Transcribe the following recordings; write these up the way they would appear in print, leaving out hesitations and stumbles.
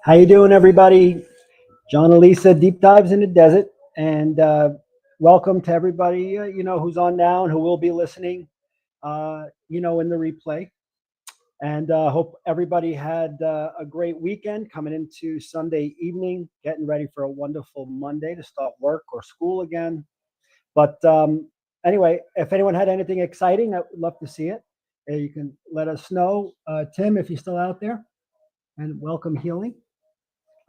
How you doing, everybody? John and Lisa deep dives in the desert, and welcome to everybody. Who's on now and who will be listening. In the replay, and hope everybody had a great weekend coming into Sunday evening, getting ready for a wonderful Monday to start work or school again. But anyway, if anyone had anything exciting, I would love to see it. You can let us know, Tim, if you're still out there, and welcome Healing.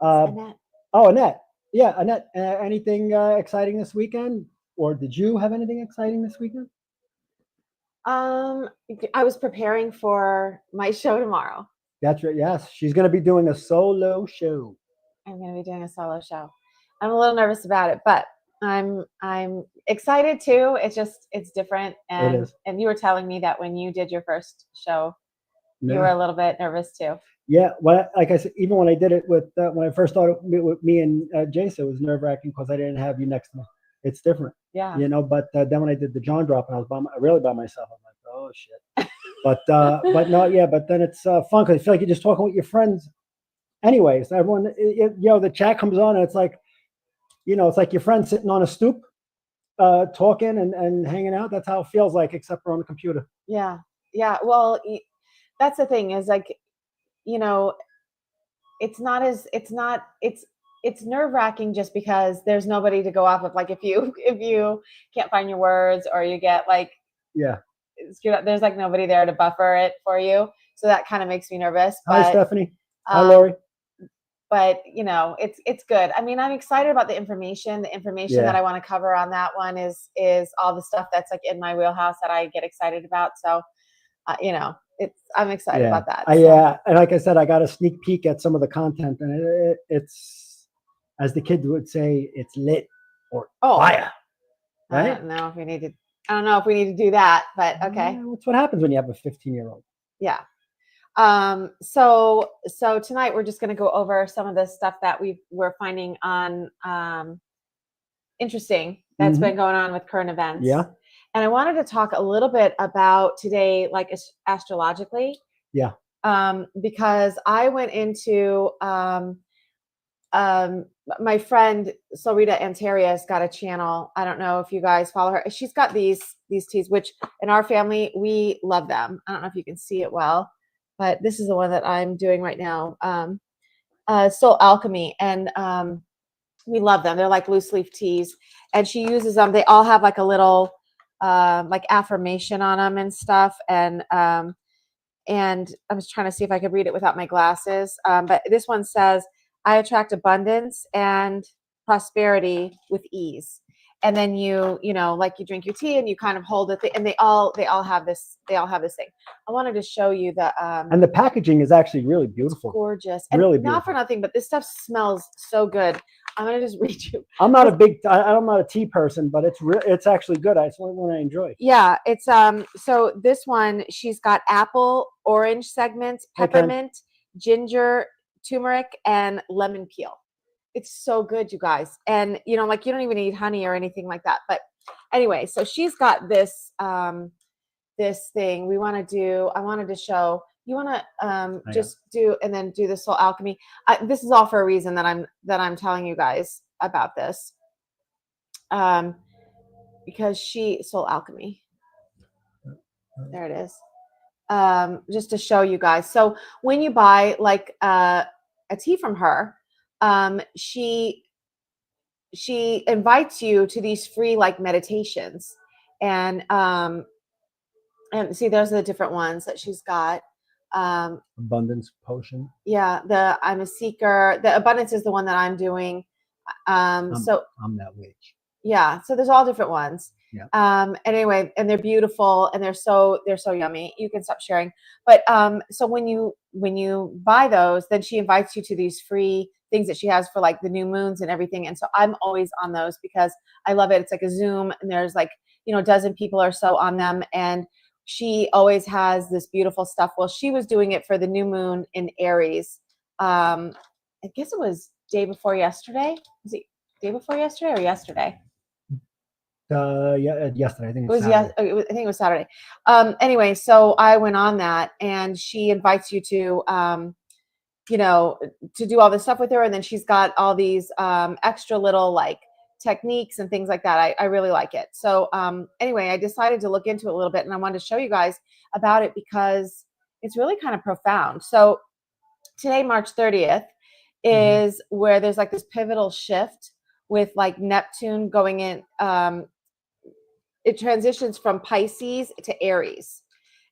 Annette. Oh, Annette. Yeah, Annette. Anything exciting this weekend, or did you have anything exciting this weekend? I was preparing for my show tomorrow. That's right. Yes, she's going to be doing a solo show. I'm going to be doing a solo show. I'm a little nervous about it, but I'm excited too. It's different, and It is. And you were telling me that when you did your first show, you were a little bit nervous too. Yeah, well, like I said, even when I did it with when I first started with me and Jason, it was nerve wracking because I didn't have you next to me. It's different, Yeah. But then when I did the John drop and I was really by myself, I'm like, oh shit. But no, yeah. But then it's fun because I feel like you're just talking with your friends. Anyways, everyone, the chat comes on and it's like, it's like your friend sitting on a stoop, talking and hanging out. That's how it feels like, except for on the computer. Yeah, yeah. Well, that's the thing is like, it's nerve wracking just because there's nobody to go off of. Like if you can't find your words or you get like, there's like nobody there to buffer it for you. So that kind of makes me nervous. Hi, Stephanie. Hi, Lori. But it's good. I mean, I'm excited about the information. The information that I want to cover on that one is all the stuff that's like in my wheelhouse that I get excited about. So, I'm excited about that. Yeah, and like I said, I got a sneak peek at some of the content, and it's, as the kids would say, it's lit or fire. Right? I don't know if we need to do that, but okay. That's what happens when you have a 15-year-old. Yeah. So tonight we're just going to go over some of the stuff that we're finding on interesting that's been going on with current events. Yeah. And I wanted to talk a little bit about today, like astrologically. Yeah. Because I went into my friend Sarita Antaria's got a channel. I don't know if you guys follow her. She's got these teas, which in our family we love them. I don't know if you can see it well, but this is the one that I'm doing right now. Soul Alchemy, and we love them. They're like loose leaf teas, and she uses them. They all have like a little like affirmation on them and stuff. And I was trying to see if I could read it without my glasses. But this one says, I attract abundance and prosperity with ease. And then you drink your tea and you kind of hold it, and they all have this thing. I wanted to show you the and the packaging is actually really beautiful. It's gorgeous. And really beautiful. Not for nothing, but this stuff smells so good. I'm gonna just read you. I'm not a tea person, but it's actually good. It's one I enjoy. Yeah, it's so this one, she's got apple, orange segments, peppermint, ginger, turmeric, and lemon peel. It's so good, you guys. And you don't even need honey or anything like that. But anyway, so she's got this this thing I wanted to show. You want to just do, and then do the Soul Alchemy. This is all for a reason that I'm telling you guys about this. Because Soul Alchemy. There it is. Just to show you guys. So when you buy like a tea from her, she invites you to these free like meditations, and see, those are the different ones that she's got. Abundance potion. Yeah, the I'm a seeker. The abundance is the one that I'm doing. So I'm that witch. Yeah, so there's all different ones. Yeah. Anyway, and they're beautiful and they're so yummy. You can stop sharing. But so when you buy those, then she invites you to these free things that she has for like the new moons and everything. And so I'm always on those because I love it. It's like a Zoom, and there's like, a dozen people or so on them, and she always has this beautiful stuff. Well, she was doing it for the new moon in Aries. I guess it was day before yesterday. Was it day before yesterday or yesterday? Yeah, yesterday. I think it was Saturday. I think it was Saturday. Anyway, so I went on that, and she invites you to you know, to do all this stuff with her. And then she's got all these extra little like techniques and things like that. I really like it. So anyway, I decided to look into it a little bit, and I wanted to show you guys about it because it's really kind of profound. So today, March 30th, is where there's like this pivotal shift with like Neptune going in. It transitions from Pisces to Aries.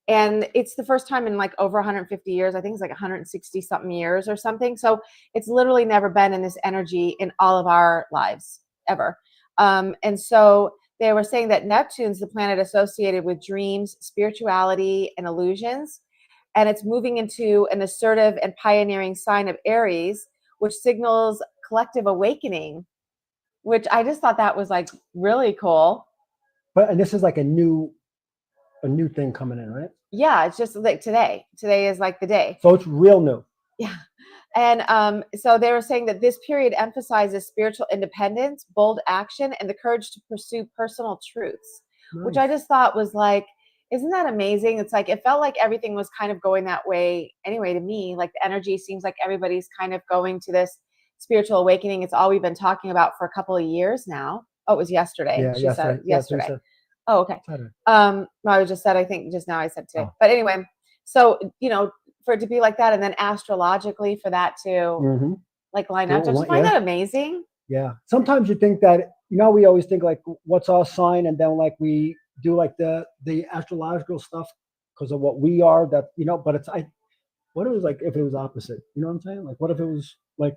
And it's the first time in like over 150 years. I think it's like 160 something years or something. So it's literally never been in this energy in all of our lives ever. And so they were saying that Neptune's the planet associated with dreams, spirituality, and illusions. And it's moving into an assertive and pioneering sign of Aries, which signals collective awakening, which I just thought that was like really cool. But and this is like a new thing coming in, right? Yeah, it's just like today. Today is like the day. So it's real new. Yeah. And so they were saying that this period emphasizes spiritual independence, bold action, and the courage to pursue personal truths, which I just thought was like, isn't that amazing? It's like, it felt like everything was kind of going that way anyway to me. Like the energy seems like everybody's kind of going to this spiritual awakening. It's all we've been talking about for a couple of years now. Oh, it was yesterday. Yeah, She said it yesterday. Said. Oh, okay. No, I just said, I think just now I said today. Oh. But anyway, so, you know, for it to be like that, and then astrologically for that to like line up. I just find that amazing. Yeah. Sometimes you think that, you know, we always think like, what's our sign? And then like we do like the astrological stuff because of what we are, that, you know, but what if it was like, if it was opposite, you know what I'm saying? Like, what if it was like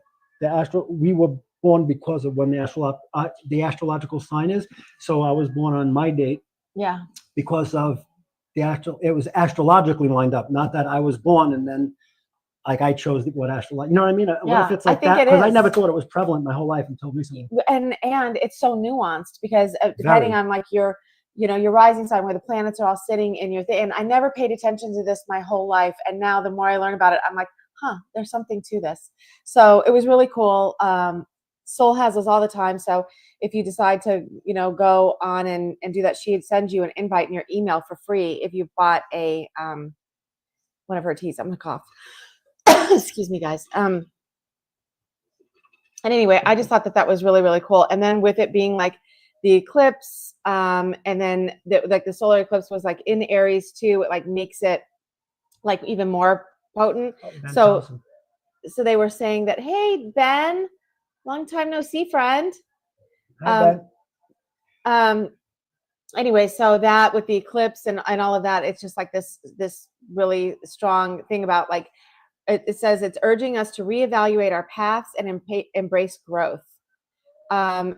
we were born because of when the astrological sign is. So I was born on my date. Yeah. Because of it was astrologically lined up, not that I was born and then like I chose what astrology. You know what I mean? Yeah, what if it's like that? Because I never thought it was prevalent my whole life until recently. And it's so nuanced because depending on like your rising sign, where the planets are all sitting in your thing. And I never paid attention to this my whole life. And now the more I learn about it, I'm like, there's something to this. So it was really cool. Soul has those all the time. So if you decide to, you know, go on and do that, she'd send you an invite in your email for free if you bought a one of her teas. I'm gonna cough. Excuse me, guys. And anyway, I just thought that was really, really cool. And then with it being like the eclipse, and then like the solar eclipse was like in Aries too, it like makes it like even more potent. So awesome. So they were saying that, hey, Ben, long time no see, friend. Hi, Ben. Anyway, so that with the eclipse and all of that, it's just like this really strong thing about like, it says it's urging us to reevaluate our paths and embrace growth.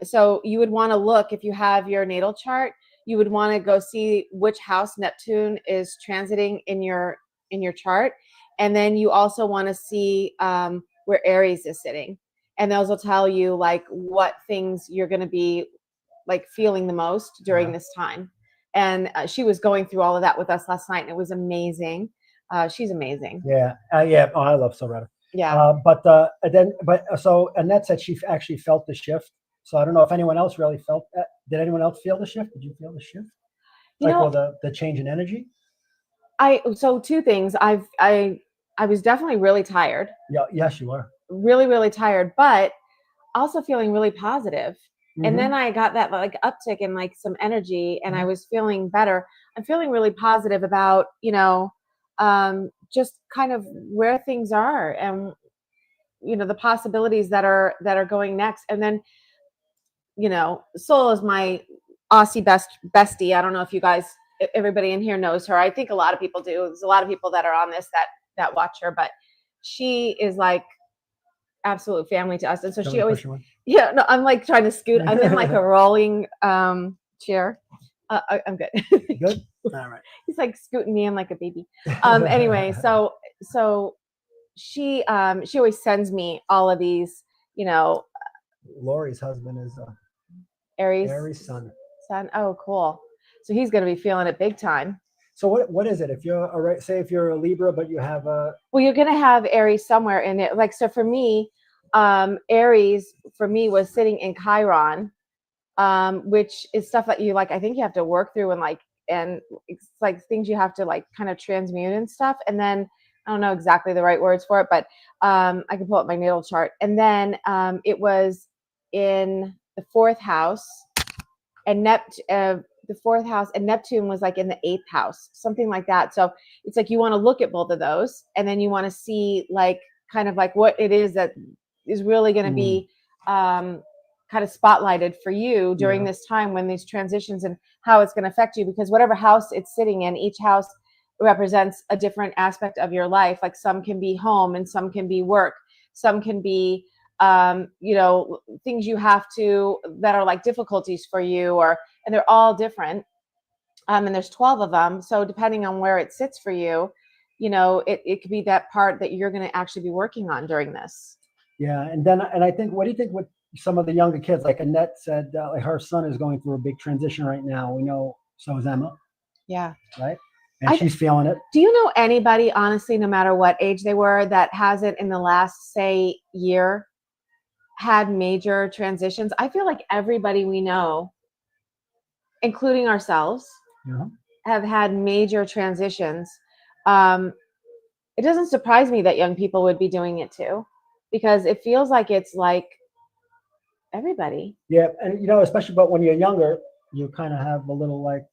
So you would want to look, if you have your natal chart, you would want to go see which house Neptune is transiting in your chart. And then you also want to see where Aries is sitting. And those will tell you like what things you're going to be like feeling the most during this time. And she was going through all of that with us last night, and it was amazing. She's amazing. Yeah. Yeah. Oh, I love Soretta. Yeah. So Annette said she actually felt the shift. So I don't know if anyone else really felt that. Did anyone else feel the shift? Did you feel the shift? The change in energy? So two things. I was definitely really tired. Yeah. Yes, you were. Really, really tired, but also feeling really positive. And then I got that like uptick in like some energy, and I was feeling better. I'm feeling really positive about, you know, just kind of where things are, and, you know, the possibilities that are going next. And then, you know, Soul is my Aussie bestie. I don't know if you guys, everybody in here knows her. I think a lot of people do. There's a lot of people that are on this that watch her, but she is like absolute family to us. And so she always, no, I'm like trying to scoot. I'm in like a rolling chair. I'm good. Good. All right. He's like scooting me in like a baby. Anyway, so she always sends me all of these, you know. Lori's husband is Aries sun. Oh, cool. So he's going to be feeling it big time. So what is it? If you're if you're a Libra, but you have a, well, you're going to have Aries somewhere in it. Like, so for me, Aries for me was sitting in Chiron, which is stuff that you like, I think you have to work through, and it's like things you have to like kind of transmute and stuff. And then I don't know exactly the right words for it, but I can pull up my natal chart. And then it was in the fourth house, and the fourth house, and Neptune was like in the eighth house, something like that. So it's like you want to look at both of those, and then you want to see like kind of like what it is that is really going to be kind of spotlighted for you during this time when these transitions, and how it's going to affect you, because whatever house it's sitting in, each house represents a different aspect of your life. Like some can be home, and some can be work, some can be you know, things you have to, that are like difficulties for you, and they're all different. And there's 12 of them. So depending on where it sits for you, you know, it could be that part that you're going to actually be working on during this. Yeah. And I think, what do you think with some of the younger kids? Like Annette said, like her son is going through a big transition right now. We know, so is Emma. Yeah. Right. And she's feeling it. Do you know anybody, honestly, no matter what age they were, that hasn't in the last, say, year had major transitions? I feel like everybody we know, including ourselves, have had major transitions. It doesn't surprise me that young people would be doing it too, because it feels like it's like everybody. Yeah. And, you know, especially, but when you're younger, you kind of have a little like,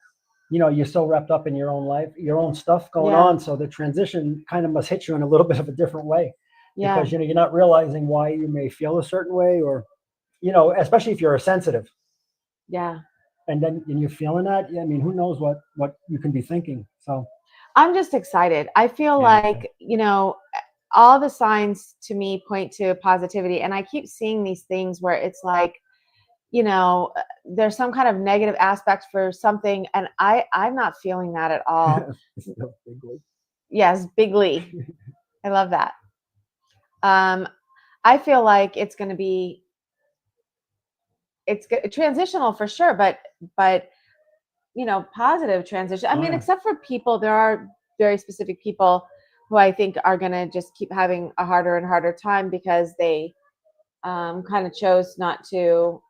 you know, you're so wrapped up in your own life, your own stuff going on. So the transition kind of must hit you in a little bit of a different way. Yeah. Because, you know, you're not realizing why you may feel a certain way, or, you know, especially if you're a sensitive. Yeah. And then you're feeling that. I mean, who knows what you can be thinking. So I'm just excited. I feel like, you know, all the signs to me point to positivity. And I keep seeing these things where it's like, you know, there's some kind of negative aspect for something, and I'm not feeling that at all. Yes, bigly. I love that. I feel like it's going to be, it's transitional for sure, but you know, positive transition. I mean, except for people, there are very specific people who I think are going to just keep having a harder and harder time because they kind of chose not to.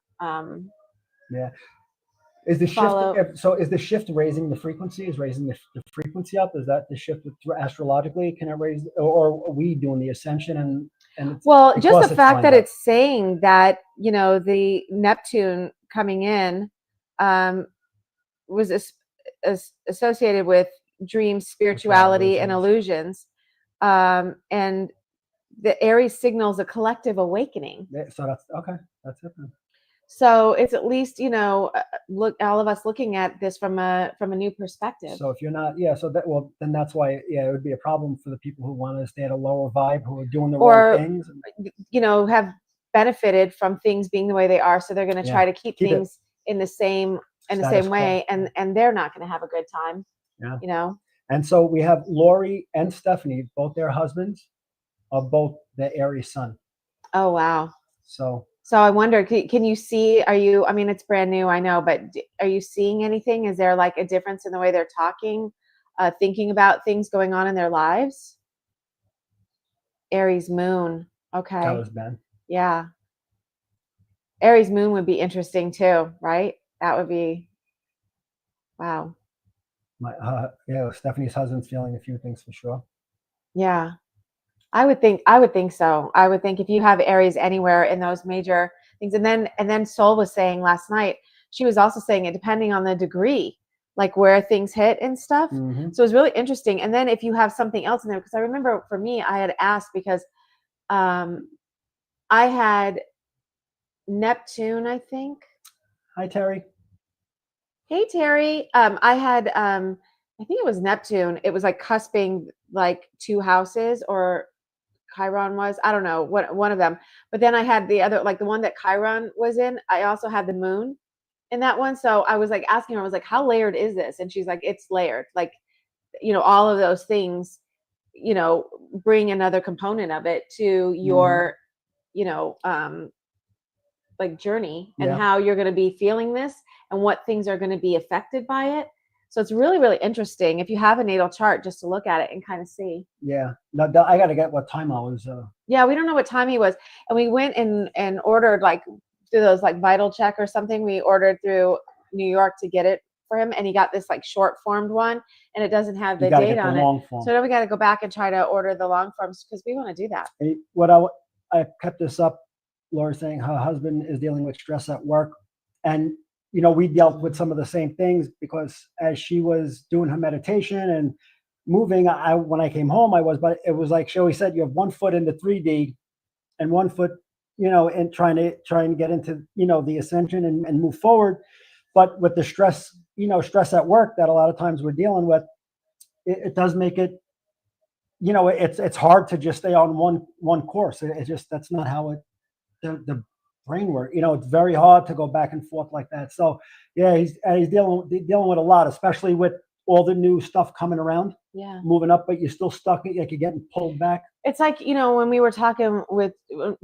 Is the shift, so is the shift raising the frequency? Is raising the frequency up? Is that the shift astrologically? Can it raise, or are we doing the ascension? And well, just the fact that it's saying that, you know, the Neptune coming in was associated with dreams, spirituality, and illusions. And the Aries signals a collective awakening. So that's okay. That's it then. So it's at least, you know, look, all of us looking at this from a new perspective. So if you're not, so that, well, then that's why, it would be a problem for the people who want to stay at a lower vibe, who are doing the wrong things, you know, have benefited from things being the way they are. So they're going to try to keep things in the same way, and they're not going to have a good time. Yeah. You know. And so we have Lori and Stephanie, both their husbands of both the Aries sun. Oh wow. So I wonder, can you see, I mean, it's brand new, I know, but are you seeing anything? Is there like a difference in the way they're talking, thinking about things going on in their lives? Aries moon. Okay. That was Ben. Yeah. Aries moon would be interesting too, right? That would be, wow. Stephanie's husband's feeling a few things for sure. Yeah. I would think so. I would think if you have Aries anywhere in those major things, and then Sol was saying last night, she was also saying it depending on the degree, like where things hit and stuff. Mm-hmm. So it was really interesting. And then if you have something else in there, because I remember for me, I had asked because I had Neptune, I think. Hi, Terry. Hey, Terry. I had I think it was Neptune. It was like cusping like two houses, or Chiron was, I don't know, one of them. But then I had the other, like the one that Chiron was in, I also had the moon in that one. So I was like asking her, I was like, how layered is this? And she's like, it's layered. Like, you know, all of those things, you know, bring another component of it to your, you know, like journey and how you're going to be feeling this and what things are going to be affected by it. So it's really, really interesting if you have a natal chart, just to look at it and kind of see. Yeah. No, I got to get what time I was. Yeah, we don't know what time he was. And we went and ordered like through those like Vital Check or something. We ordered through New York to get it for him, and he got this like short formed one, and it doesn't have the You gotta date get the on long it. form. So now we got to go back and try to order the long forms because we want to do that. What I kept this up, Laura saying her husband is dealing with stress at work, and you know we dealt with some of the same things because as she was doing her meditation and moving, when I came home but it was like she always said, you have 1 foot in the 3D and 1 foot, you know, and trying to get into, you know, the ascension and move forward. But with the stress, you know, stress at work that a lot of times we're dealing with, it does make it, you know, it's hard to just stay on one course. It's just, that's not how the brain works. You know, it's very hard to go back and forth like that. So yeah, he's dealing with a lot, especially with all the new stuff coming around. Yeah. Moving up, but you're still stuck. Like you're getting pulled back. It's like, you know, when we were talking with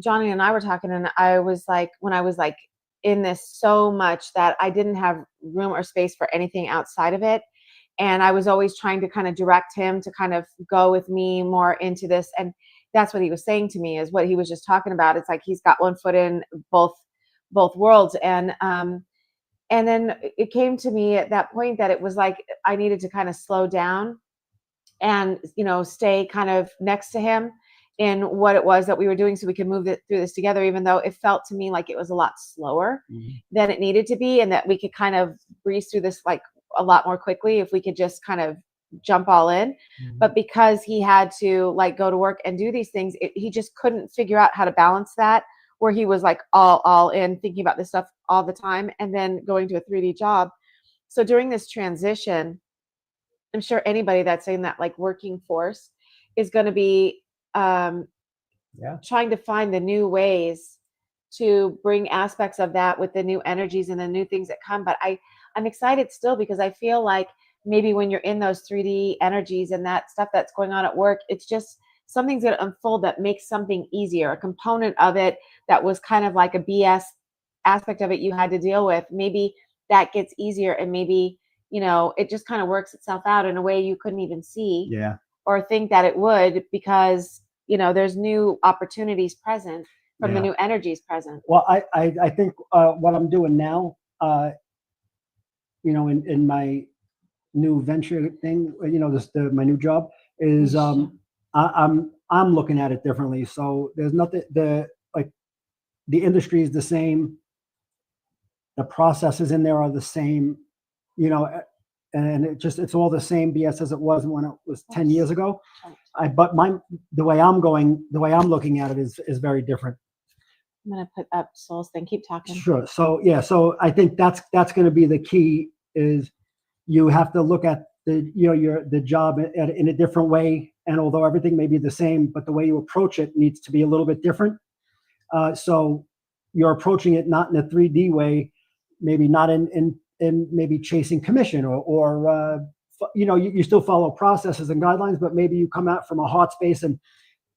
Johnny and I were talking, and I was like, when I was like in this so much that I didn't have room or space for anything outside of it. And I was always trying to kind of direct him to kind of go with me more into this. And that's what he was saying to me, is what he was just talking about. It's like he's got 1 foot in both worlds. And then it came to me at that point that it was like I needed to kind of slow down and, you know, stay kind of next to him in what it was that we were doing so we could move through this together, even though it felt to me like it was a lot slower than it needed to be, and that we could kind of breeze through this like a lot more quickly if we could just kind of jump all in. But because he had to like go to work and do these things, he just couldn't figure out how to balance that, where he was like all in thinking about this stuff all the time and then going to a 3D job. So during this transition, I'm sure anybody that's in that like working force is going to be trying to find the new ways to bring aspects of that with the new energies and the new things that come. But I'm excited still because I feel like maybe when you're in those 3D energies and that stuff that's going on at work, it's just something's going to unfold that makes something easier. A component of it that was kind of like a BS aspect of it you had to deal with, maybe that gets easier, and maybe, you know, it just kind of works itself out in a way you couldn't even see or think that it would, because, you know, there's new opportunities present from the new energies present. Well, I think what I'm doing now, you know, in my new venture thing, you know, my new job is I'm looking at it differently. So there's nothing, the industry is the same, the processes in there are the same, you know, and it's all the same BS as it was when it was 10 years ago. But the way I'm looking at it is very different. I'm gonna put up Soul's thing. Keep talking. Sure. So yeah, so I think that's going to be the key, is you have to look at the job in a different way. And although everything may be the same, but the way you approach it needs to be a little bit different. So you're approaching it not in a 3D way, maybe not in maybe chasing commission or you know, you still follow processes and guidelines, but maybe you come out from a heart space and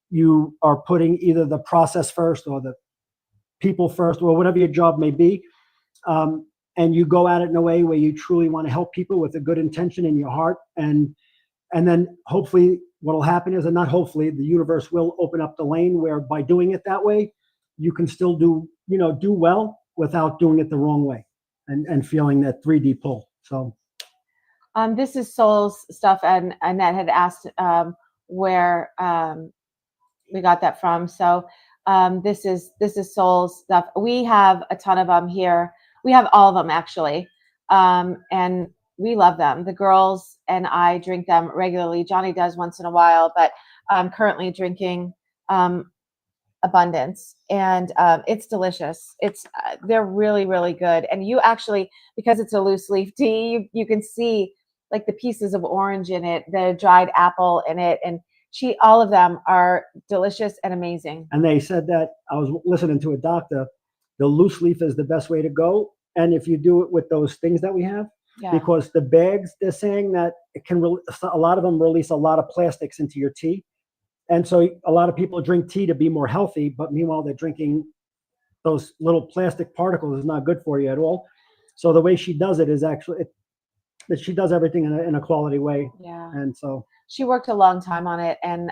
you are putting either the process first or the people first, or whatever your job may be. And you go at it in a way where you truly want to help people with a good intention in your heart. And then hopefully what will happen is, and not hopefully, the universe will open up the lane where by doing it that way, you can still do well without doing it the wrong way and feeling that 3D pull. So this is Soul's stuff, and Annette had asked where we got that from. So this is Soul's stuff. We have a ton of them here. We have all of them actually, and we love them. The girls and I drink them regularly. Johnny does once in a while, but I'm currently drinking Abundance, and it's delicious. They're really, really good. And you actually, because it's a loose leaf tea, you can see like the pieces of orange in it, the dried apple in it, and all of them are delicious and amazing. And they said that, I was listening to a doctor, the loose leaf is the best way to go. And if you do it with those things that we have, because the bags, they're saying that it can, a lot of them release a lot of plastics into your tea. And so a lot of people drink tea to be more healthy, but meanwhile, they're drinking those little plastic particles. Is not good for you at all. So the way she does it is actually, she does everything in a quality way. Yeah. And so she worked a long time on it. And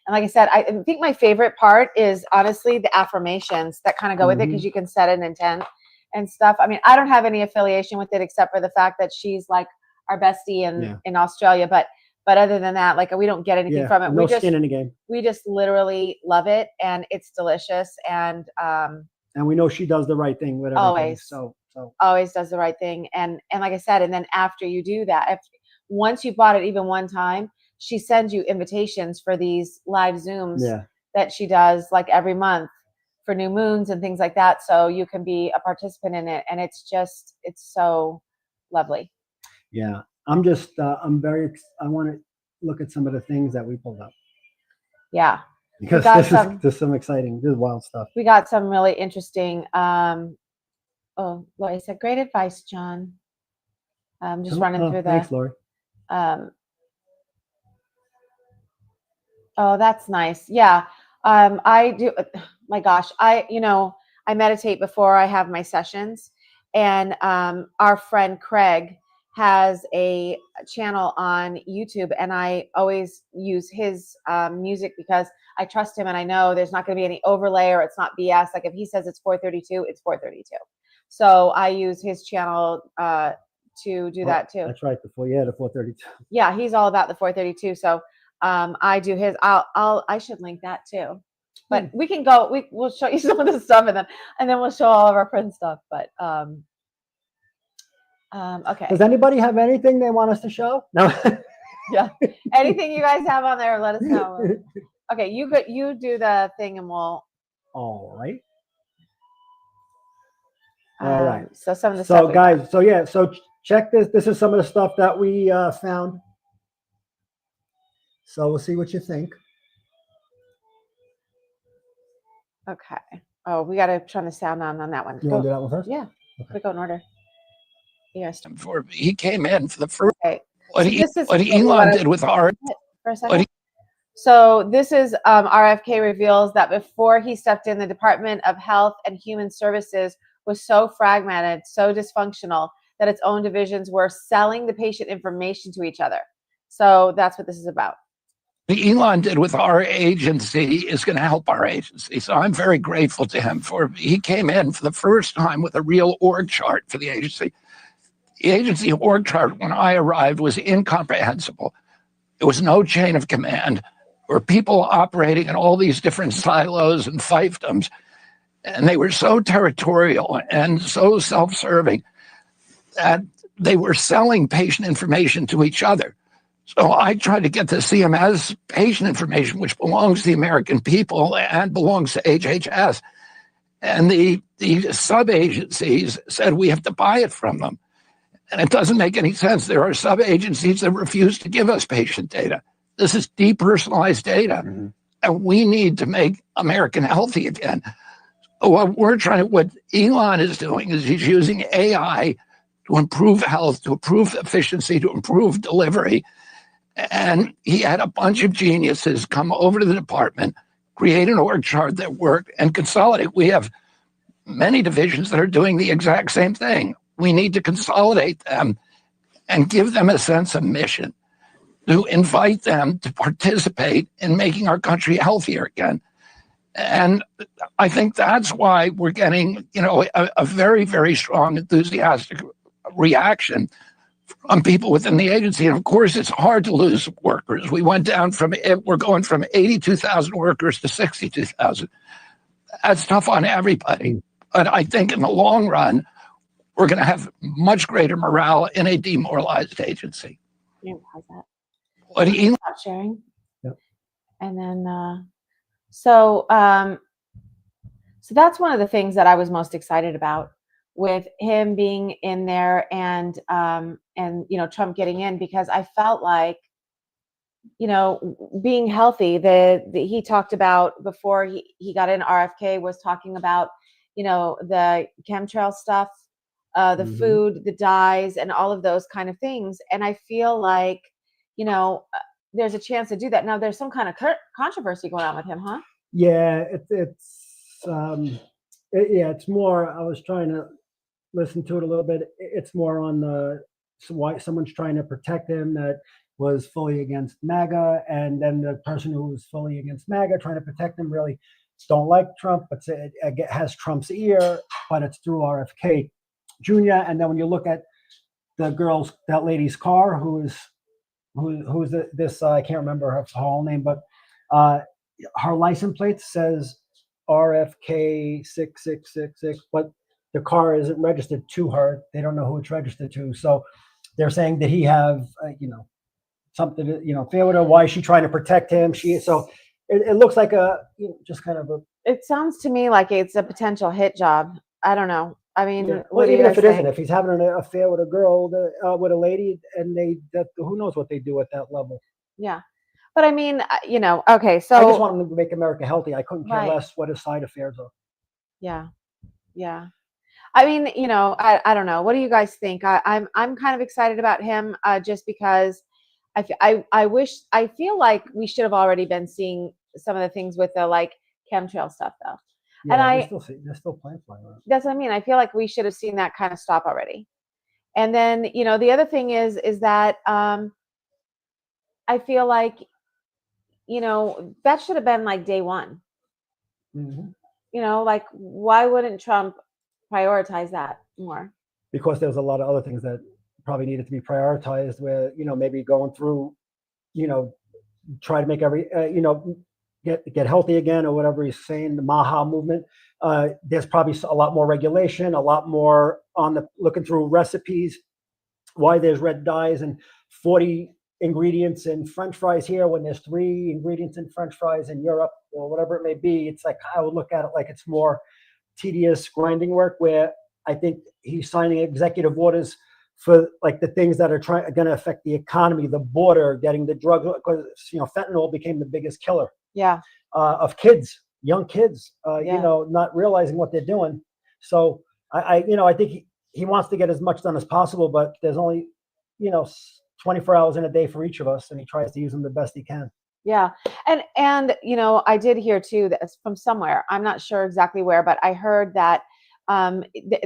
like I said, I think my favorite part is honestly the affirmations that kind of go with it, because you can set an intent and stuff. I mean, I don't have any affiliation with it except for the fact that she's like our bestie in Australia. But other than that, like we don't get anything from it. No skin in the game. We just literally love it, and it's delicious. And we know she does the right thing with everything. Always. So always does the right thing. And like I said, and then after you do that, once you bought it even one time, she sends you invitations for these live Zooms that she does like every month for new moons and things like that. So you can be a participant in it. And it's so lovely. Yeah. I want to look at some of the things that we pulled up. Yeah. Because this is some exciting, this is wild stuff. We got some really interesting, well, I said, great advice, John. Just running through thanks, Lori. Oh, that's nice. Yeah. I do. My gosh. I meditate before I have my sessions, and our friend Craig has a channel on YouTube, and I always use his music because I trust him and I know there's not going to be any overlay or it's not BS. Like if he says it's 432, it's 432. So I use his channel to do that too. That's right. The 432. Yeah, he's all about the 432. So I do his. I should link that too. But we can go. We'll show you some of the stuff, and then we'll show all of our friend stuff. But okay. Does anybody have anything they want us to show? No. Yeah. Anything you guys have on there, let us know. Okay, you do the thing, and we'll. All right. All right. So some of the stuff. So guys, so check this. This is some of the stuff that we found. So we'll see what you think. Okay. Oh, we got to turn the sound on that one. You want to do that one first? Yeah. Okay. We go in order. Yes. Before he came in for the first. Okay. What Elon did with our. For a second. So this is RFK reveals that before he stepped in, the Department of Health and Human Services was so fragmented, so dysfunctional that its own divisions were selling the patient information to each other. So that's what this is about. What Elon did with our agency is going to help our agency. So I'm very grateful to him he came in for the first time with a real org chart for the agency. The agency org chart when I arrived was incomprehensible. There was no chain of command. There were people operating in all these different silos and fiefdoms. And they were so territorial and so self-serving that they were selling patient information to each other. So I tried to get the CMS patient information, which belongs to the American people and belongs to HHS. And the sub-agencies said we have to buy it from them. And it doesn't make any sense. There are sub-agencies that refuse to give us patient data. This is depersonalized data. Mm-hmm. And we need to make America healthy again. What Elon is doing is he's using AI to improve health, to improve efficiency, to improve delivery. And he had a bunch of geniuses come over to the department, create an org chart that worked, and consolidate. We have many divisions that are doing the exact same thing. We need to consolidate them and give them a sense of mission, to invite them to participate in making our country healthier again. And I think that's why we're getting, a very, very strong, enthusiastic reaction from people within the agency. And of course, it's hard to lose workers. We're going from 82,000 workers to 62,000. That's tough on everybody. But I think in the long run, we're going to have much greater morale in a demoralized agency. You pause that. What do you stop sharing? Yep. And then, so that's one of the things that I was most excited about with him being in there and Trump getting in, because I felt like, being healthy, he talked about before he got in, RFK was talking about, the chemtrail stuff, the mm-hmm. food, the dyes, and all of those kind of things. And I feel like, there's a chance to do that. Now there's some kind of controversy going on with him, huh? Yeah, it's more, I was trying to listen to it a little bit. It's more on why someone's trying to protect him that was fully against MAGA, and then the person who was fully against MAGA trying to protect him. Really, don't like Trump, but it has Trump's ear, but it's through RFK Jr. And then when you look at that lady's car, who's this? I can't remember her whole name, but her license plate says RFK 6666, but the car isn't registered to her. They don't know who it's registered to. So they're saying that he have, something, fair with her. Why is she trying to protect him? It looks like just kind of a. It sounds to me like it's a potential hit job. I don't know. I mean, Yeah. what do you Even guys if it think? isn't, if he's having an affair with a girl, with a lady, and who knows what they do at that level. Yeah. But I mean, okay, so I just want him to make America healthy. I couldn't care Right. less what his side affairs are. yeah. Yeah. I mean, I don't know. What do you guys think? I'm kind of excited about him just because I feel like we should have already been seeing some of the things with the like chemtrail stuff though. Yeah, And there's still plans flying around. that's what I mean. I feel like we should have seen that kind of stop already. And then, the other thing is that I feel like, that should have been like day one. Mm-hmm. Like why wouldn't Trump prioritize that more? Because there's a lot of other things that probably needed to be prioritized where, maybe going through, try to make get healthy again or whatever he's saying, the Maha movement. There's probably a lot more regulation, a lot more looking through recipes, why there's red dyes and 40 ingredients in French fries here when there's 3 ingredients in French fries in Europe or whatever it may be. It's like, I would look at it like it's more tedious grinding work where I think he's signing executive orders for like the things that are going to affect the economy, the border, getting the drugs, because fentanyl became the biggest killer. Yeah. Of kids, young kids, Yeah. not realizing what they're doing. So I think he wants to get as much done as possible, but there's only 24 hours in a day for each of us, and he tries to use them the best he can. Yeah. And I did hear too that from somewhere, I'm not sure exactly where, but I heard that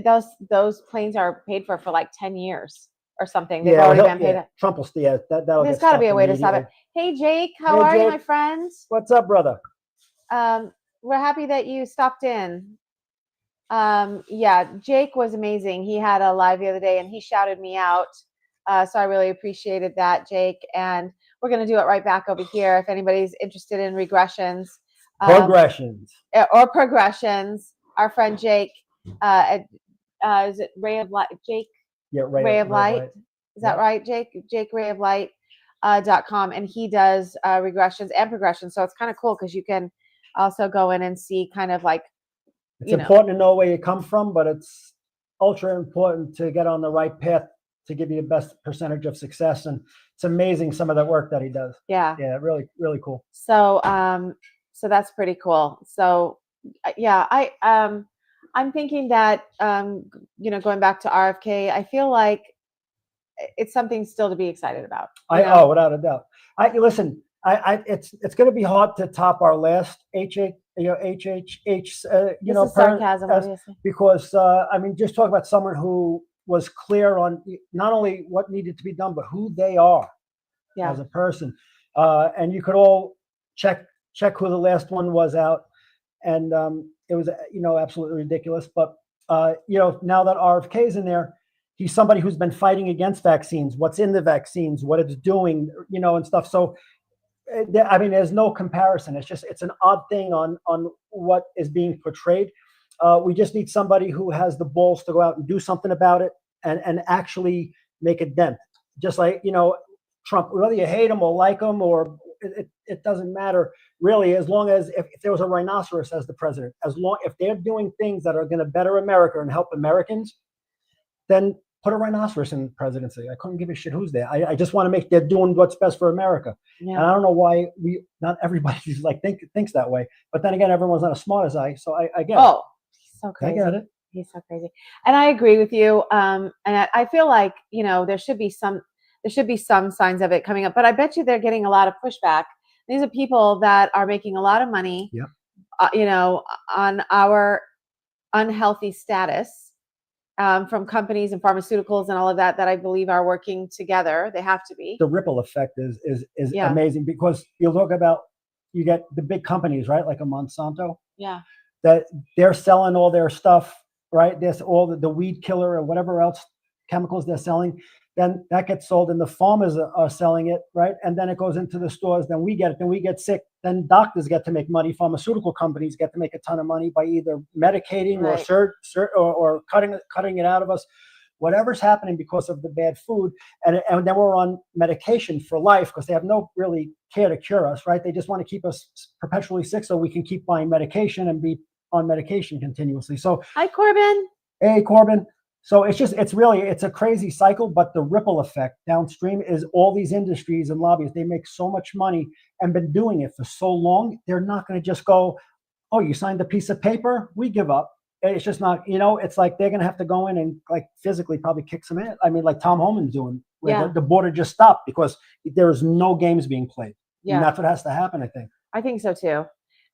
those planes are paid for like 10 years or something. They've already been paid. Trump will stay. That'll There's got to be a way to stop it. Hey, Jake, how are you, my friend? What's up, brother? We're happy that you stopped in. Yeah, Jake was amazing. He had a live the other day and he shouted me out. So I really appreciated that, Jake. And we're going to do it right back over here. If anybody's interested in regressions. Or progressions, our friend Jake, is it Ray of Light? Jake? Yeah, Ray of Light. Is that right, Jake? Jake Ray of Light. .com, and he does regressions and progressions. So it's kind of cool because you can also go in and see kind of like, it's important to know where you come from, but it's ultra important to get on the right path to give you the best percentage of success. And it's amazing some of the work that he does. Yeah. Yeah, really, really cool. So so that's pretty cool. So yeah, I'm thinking that going back to RFK, I feel like it's something still to be excited about. Oh, without a doubt. It's going to be hard to top our last HHH. This is sarcasm, obviously. Because just talk about someone who was clear on not only what needed to be done, but who they are as a person. And you could all check who the last one was out, and it was absolutely ridiculous. But now that RFK's in there, he's somebody who's been fighting against vaccines, what's in the vaccines, what it's doing, and stuff. So, there's no comparison. It's an odd thing on what is being portrayed. We just need somebody who has the balls to go out and do something about it and actually make a dent. Just like, Trump, whether you hate him or like him, or it doesn't matter really, as long as if there was a rhinoceros as the president, if they're doing things that are going to better America and help Americans, then put a rhinoceros in the presidency. I couldn't give a shit who's there. I just want to make they're doing what's best for America. Yeah. And I don't know why not everybody's like thinks that way. But then again, everyone's not as smart as I, so I get it. Oh, so crazy. I get it. He's so crazy. And I agree with you. And I feel like, there should be some signs of it coming up, but I bet you they're getting a lot of pushback. These are people that are making a lot of money, on our unhealthy status. From companies and pharmaceuticals and all of that I believe are working together. They have to be. The ripple effect is amazing, because you'll talk about you get the big companies, right? Like a Monsanto, Yeah. that they're selling all their stuff, right? There's all the weed killer or whatever else chemicals they're selling. Then that gets sold and the farmers are selling it, right? And then it goes into the stores. Then we get it. Then we get sick. Then doctors get to make money. Pharmaceutical companies get to make a ton of money by either medicating Right. or cutting it out of us. Whatever's happening because of the bad food, and then we're on medication for life because they have no really care to cure us, right? They just want to keep us perpetually sick so we can keep buying medication and be on medication continuously. So, Hi, Corbin. hey, Corbin. So it's a crazy cycle, but the ripple effect downstream is all these industries and lobbyists, they make so much money and been doing it for so long. They're not going to just go, oh, you signed a piece of paper, we give up. It's just not, it's like they're going to have to go in and like physically probably kick some in. I mean, like Tom Homan's doing, where the border just stopped because there is no games being played. Yeah. And that's what has to happen, I think. I think so too.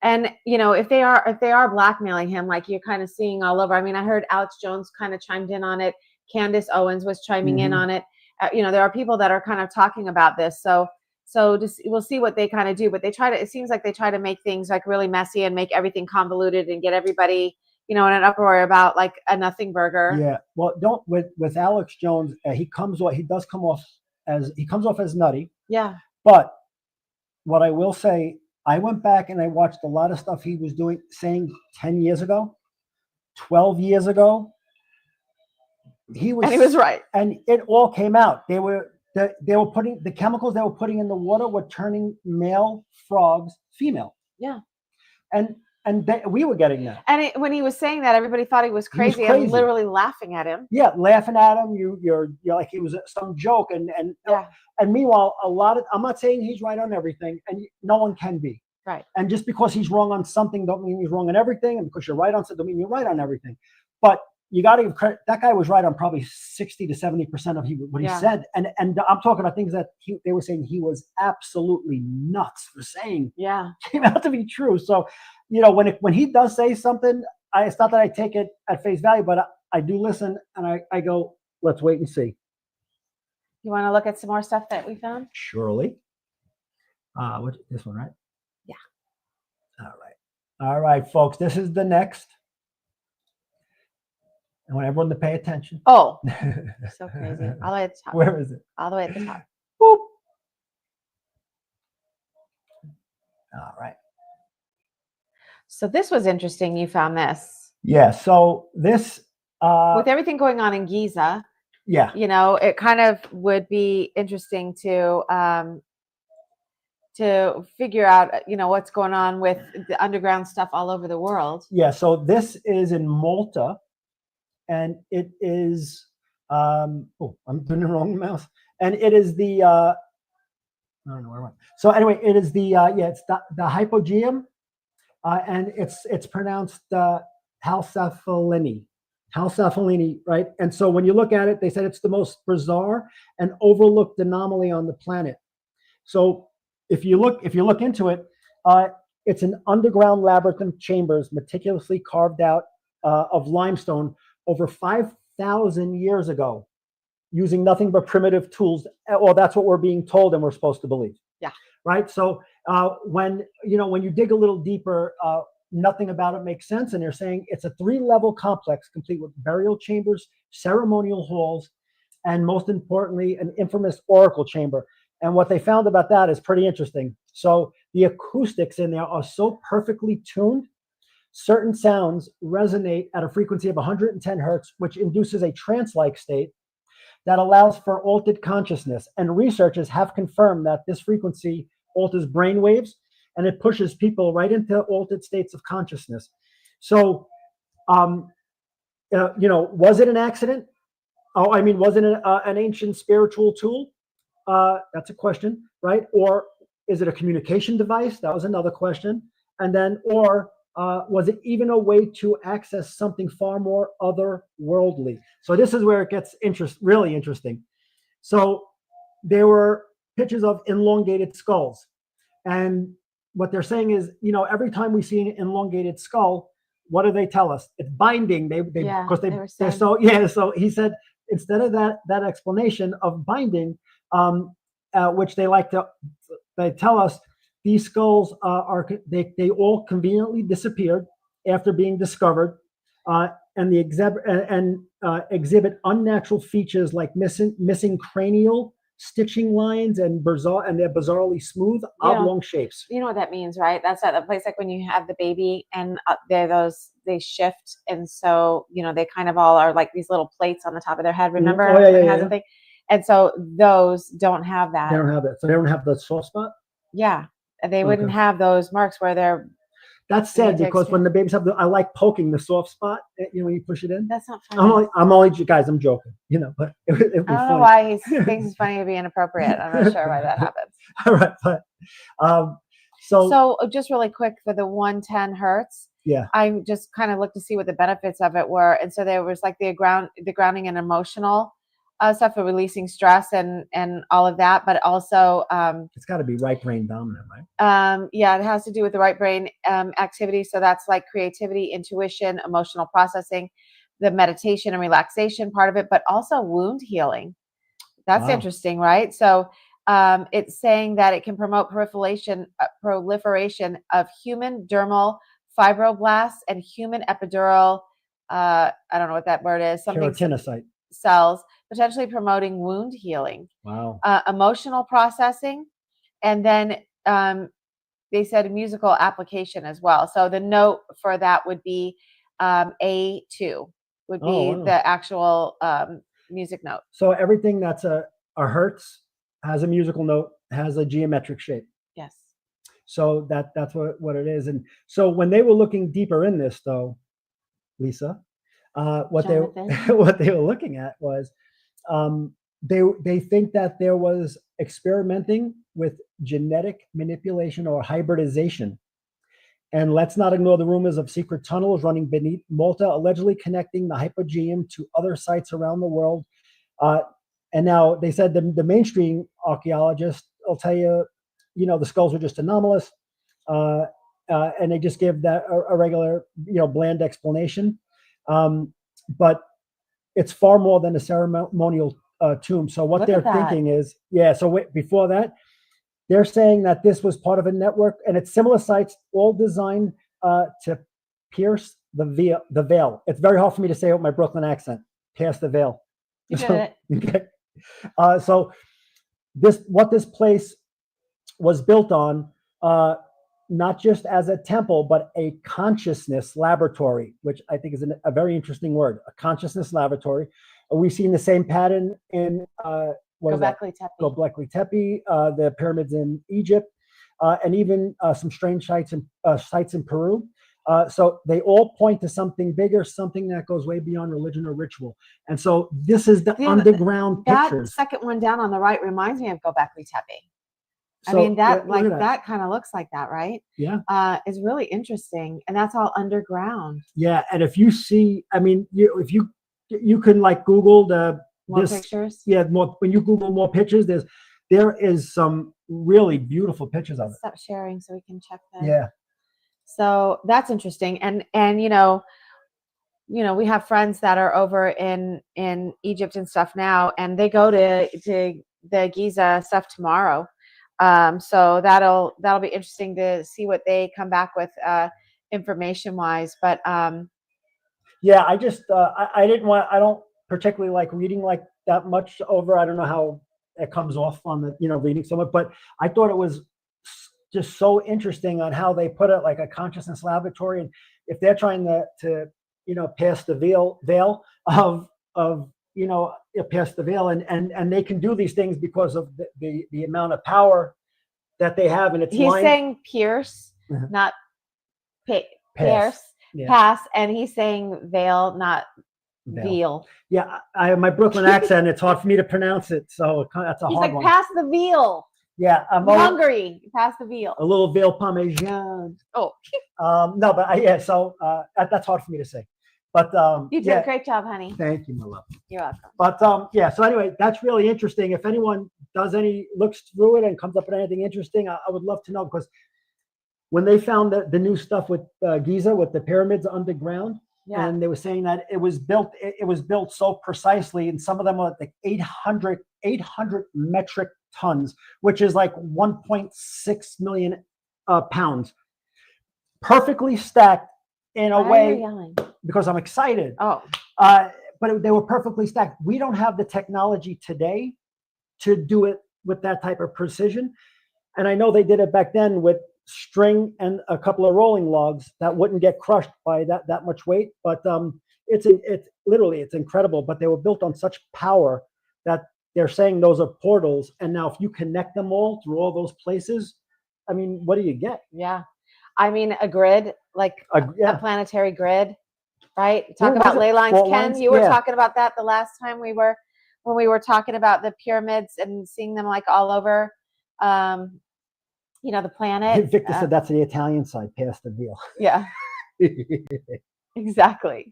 And if they are blackmailing him, like you're kind of seeing all over. I mean, I heard Alex Jones kind of chimed in on it. Candace Owens was chiming in on it. There are people that are kind of talking about this. So just we'll see what they kind of do. But it seems like they try to make things like really messy and make everything convoluted and get everybody, in an uproar about like a nothing burger. Yeah. Well, with Alex Jones, he comes off as nutty. Yeah. But what I will say, I went back and I watched a lot of stuff he was saying 10 years ago, 12 years ago. And he was right. And it all came out. They were putting the chemicals they were putting in the water were turning male frogs female. Yeah. And we were getting that. And when he was saying that, everybody thought he was crazy. And literally laughing at him. Yeah, laughing at him. You're like he was some joke. And meanwhile, I'm not saying he's right on everything, and no one can be. Right. And just because he's wrong on something, don't mean he's wrong on everything. And because you're right on something, don't mean you're right on everything. But you got to give credit. That guy was right on probably 60 to 70% of what he said. And I'm talking about things that they were saying he was absolutely nuts for saying. Yeah. Came out to be true. So, when he does say something, it's not that I take it at face value, but I do listen and I go, let's wait and see. You want to look at some more stuff that we found? Surely. This one, right? Yeah. All right, folks. This is the next. I want everyone to pay attention. Oh, so crazy. All the way at the top. Where is it? All the way at the top. Boop. All right. So this was interesting. You found this. Yeah. So this. With everything going on in Giza. Yeah. It kind of would be interesting to figure out, what's going on with the underground stuff all over the world. Yeah. So this is in Malta. And it is, I'm doing the wrong mouse. And it is the, I don't know where I went. So anyway, it is the, it's the hypogeum, and it's pronounced Halsaphalini, right? And so when you look at it, they said it's the most bizarre and overlooked anomaly on the planet. So if you look into it, it's an underground labyrinth of chambers meticulously carved out of limestone over 5,000 years ago, using nothing but primitive tools. Well, that's what we're being told and we're supposed to believe. Yeah. Right. So when you dig a little deeper, nothing about it makes sense. And they're saying it's a 3-level complex complete with burial chambers, ceremonial halls, and most importantly, an infamous oracle chamber. And what they found about that is pretty interesting. So the acoustics in there are so perfectly tuned. Certain sounds resonate at a frequency of 110 hertz, which induces a trance-like state that allows for altered consciousness. And researchers have confirmed that this frequency alters brain waves, and it pushes people right into altered states of consciousness. So, was it an accident? Was it an ancient spiritual tool? That's a question, right? Or is it a communication device? That was another question. And then, was it even a way to access something far more otherworldly? So this is where it gets really interesting. So there were pictures of elongated skulls. And what they're saying is, every time we see an elongated skull, what do they tell us? It's binding. So he said, instead of that explanation of binding, which they tell us, these skulls they all conveniently disappeared after being discovered, and the exhibit unnatural features like missing cranial stitching lines and they're bizarrely smooth oblong shapes. You know what that means, right? That's at the place like when you have the baby and they shift, and so they kind of all are like these little plates on the top of their head. Remember? Oh, yeah, when it yeah, has yeah. a thing? And so those don't have that. They don't have that. So they don't have the soft spot. Yeah, they wouldn't have those marks where they're. That's sad because when the babies have I like poking the soft spot. When you push it in. That's not funny. I'm only guys. I'm joking. But it'd be I don't know why he thinks it's funny to be inappropriate. I'm not sure why that happens. All right, but so just really quick for the 110 hertz. Yeah. I just kind of looked to see what the benefits of it were, and so there was like the grounding and emotional stuff for releasing stress and all of that, but also it's got to be right brain dominant, right? Yeah, it has to do with the right brain activity. So that's like creativity, intuition, emotional processing, the meditation and relaxation part of it, but also wound healing. That's interesting, right? So it's saying that it can promote proliferation of human dermal fibroblasts and human epidural. I don't know what that word is. Something keratinocyte cells, potentially promoting wound healing. Wow. Emotional processing, and then they said musical application as well. So the note for that would be A2 would be the actual music note. So everything that's a hertz has a musical note, has a geometric shape. Yes. So that's what it is. And so when they were looking deeper in this, though, Lisa, what they were looking at was they think that there was experimenting with genetic manipulation or hybridization. And let's not ignore the rumors of secret tunnels running beneath Malta, allegedly connecting the hypogeum to other sites around the world. And now they said the mainstream archaeologists will tell you, the skulls are just anomalous, and they just give that a regular, bland explanation. But it's far more than a ceremonial tomb. So what they're thinking is, before that, they're saying that this was part of a network, and it's similar sites, all designed to pierce the veil. It's very hard for me to say with my Brooklyn accent. Pierce the veil. You did it. Okay. So what this place was built on, not just as a temple, but a consciousness laboratory, which I think is a very interesting word, a consciousness laboratory. We've seen the same pattern in Göbekli Tepe, the pyramids in Egypt, and even some strange sites in Peru. So they all point to something bigger, something that goes way beyond religion or ritual. And so this is the underground pictures. That second one down on the right reminds me of Göbekli Tepe. So, that kind of looks like that, right? Yeah. It's really interesting, and that's all underground. Yeah, and if you see, if you can like Google more pictures. Yeah, when you Google more pictures, there is some really beautiful pictures of it. Stop sharing so we can check that. Yeah. So that's interesting, and we have friends that are over in Egypt and stuff now, and they go to the Giza stuff tomorrow. So that'll be interesting to see what they come back with information wise. But yeah, I just I don't particularly like reading like that much over. I don't know how it comes off on the reading so much, but I thought it was just so interesting on how they put it, like a consciousness laboratory. And if they're trying to pass the veil of past the veil, and they can do these things because of the amount of power that they have. And he's saying pierce, not pierce, pass, and he's saying veil, not veal. Yeah, I have my Brooklyn accent. It's hard for me to pronounce it, so that's a hard one. He's like, pass the veal. Yeah, I'm hungry. Pass the veal. A little veal parmesan. Oh. No, but so that's hard for me to say. But you did a great job, honey. Thank you, my love. You're welcome. But so anyway, that's really interesting. If anyone looks through it and comes up with anything interesting, I would love to know, because when they found the new stuff with Giza, with the pyramids underground, and they were saying that it was built so precisely, and some of them are like 800 metric tons, which is like 1.6 million pounds, perfectly stacked in a Why are you way yelling? because I'm excited. Oh, But they were perfectly stacked. We don't have the technology today to do it with that type of precision. And I know they did it back then with string and a couple of rolling logs that wouldn't get crushed by that much weight. But it's literally, it's incredible. But they were built on such power that they're saying those are portals. And now if you connect them all through all those places, I mean, what do you get? yeah. I mean, a grid, like a Yeah. planetary grid, right? What Talk about was it? ley lines. Fault Ken, lines? you were Yeah. talking about that the last time when we were talking about the pyramids and seeing them like all over, the planet. Victor said that's the Italian side, past the veal. Yeah, exactly.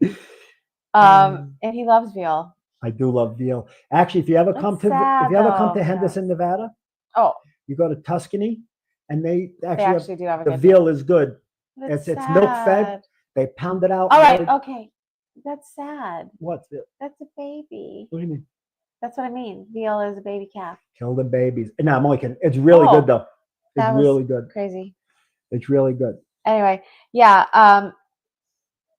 And he loves veal. I do love veal. Actually, if you ever come to Henderson, Nevada, Oh, you go to Tuscany, and they actually do have a the good veal is good. That's It's milk fed. sad. They pound it out. All right, okay. That's sad. What's it? That's a baby. What do you mean? That's what I mean. Veal is a baby calf. Kill the babies. No, I'm only kidding. It's really good though. It's really good. Crazy. It's really good. Anyway, yeah.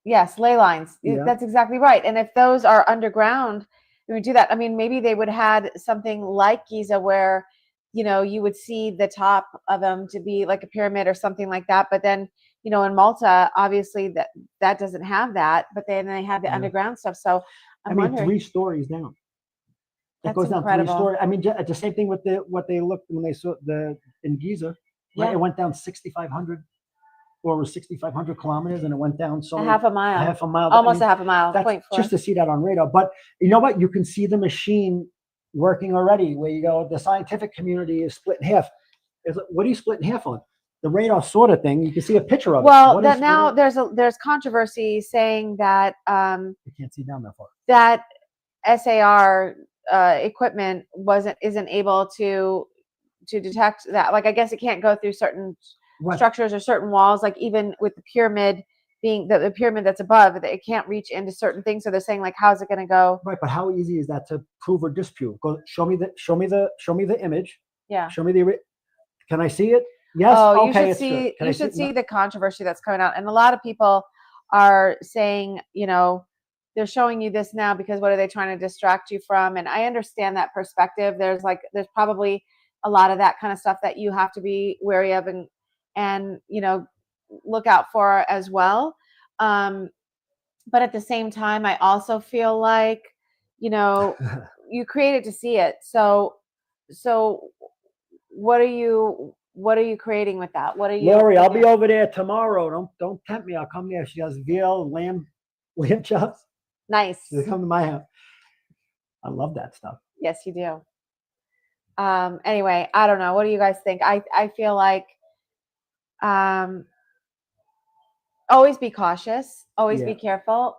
Yes, ley lines. Yeah. That's exactly right. And if those are underground, we would do that. I mean, maybe they would had something like Giza where, you would see the top of them to be like a pyramid or something like that. But then, in Malta, obviously that doesn't have that. But then they have the underground stuff. So I'm wondering, 3 stories down. It That's goes down incredible. 3 stories. I mean, the same thing with what they looked when they saw in Giza. Right? Yeah. It went down 6,500 or 6,500 kilometers, and it went down a half a mile. Almost a half a mile. That's 0.4. just to see that on radar. But you know what? You can see the machine working already. Where you go, the scientific community is split in half. What do you split in half on? The radar sort of thing. You can see a picture of it. Well, now there's controversy saying that you can't see down that far. That SAR equipment isn't able to detect that. Like, I guess it can't go through certain structures or certain walls. Like even with the pyramid being the pyramid that's above, it can't reach into certain things. So they're saying, like, how's it going to go? Right, but how easy is that to prove or disprove? Go show me the image. Yeah. Show me the. Can I see it? Yes. Oh, okay. You should see the controversy that's coming out, and a lot of people are saying, they're showing you this now because what are they trying to distract you from? And I understand that perspective. There's probably a lot of that kind of stuff that you have to be wary of and look out for as well. But at the same time, I also feel like, you created to see it. So what are you creating with that? What are you? Lori, I'll be over there tomorrow. Don't tempt me. I'll come there. She has veal, lamb chops. Nice. They come to my house. I love that stuff. Yes, you do. Anyway, I don't know. What do you guys think? I feel like always be cautious, always be careful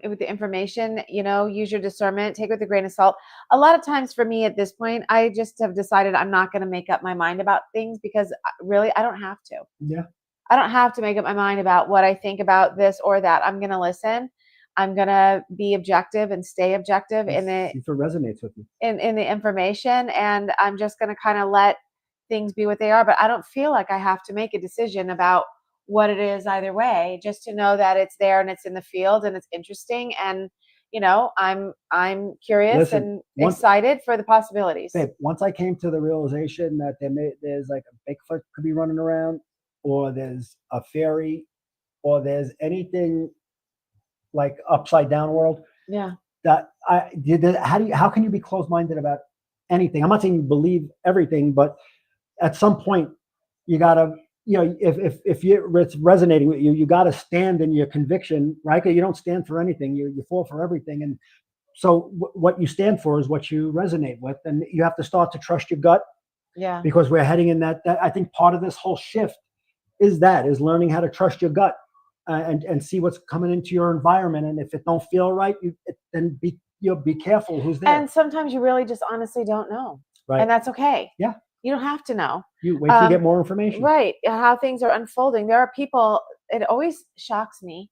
with the information, use your discernment, take it with a grain of salt. A lot of times for me at this point, I just have decided I'm not going to make up my mind about things because really I don't have to. Yeah. I don't have to make up my mind about what I think about this or that. I'm going to listen. I'm going to be objective and stay objective in it. If it resonates with you. In the information, and I'm just going to kind of let things be what they are. But I don't feel like I have to make a decision about what it is either way, just to know that it's there and it's in the field and it's interesting. And, I'm curious and excited for the possibilities. Babe, once I came to the realization that there's like a Bigfoot could be running around, or there's a fairy, or there's anything like upside down world. Yeah. How can you be closed-minded about anything? I'm not saying you believe everything, but at some point you gotta, if it's resonating with you, you gotta stand in your conviction, right? You don't stand for anything. You fall for everything. And so what you stand for is what you resonate with. And you have to start to trust your gut. Yeah. Because we're heading in that I think part of this whole shift is learning how to trust your gut. And see what's coming into your environment, and if it don't feel right, then be careful who's there. And sometimes you really just honestly don't know, right? And that's okay. Yeah, you don't have to know. You wait till you get more information, right? How things are unfolding. There are people. It always shocks me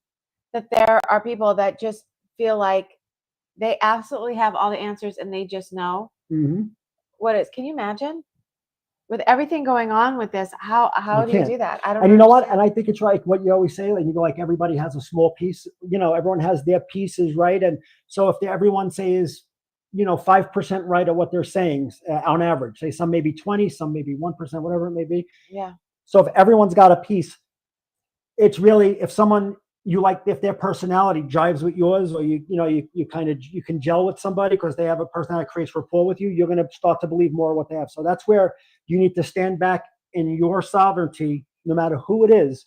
that there are people that just feel like they absolutely have all the answers and they just know. Mm-hmm. What is? Can you imagine? with everything going on with this, how You do you can't. do that? I don't. And you know what? understand. And I think it's right. What you always say, like you go, like everybody has a small piece. You know, everyone has their pieces, right? And so if everyone says, 5% right of what they're saying on average, say some maybe 20, some maybe 1%, whatever it may be. Yeah. So if everyone's got a piece, it's really if someone you like, if their personality jives with yours, or you can gel with somebody because they have a personality that creates rapport with you, you're going to start to believe more of what they have. So that's where you need to stand back in your sovereignty, no matter who it is,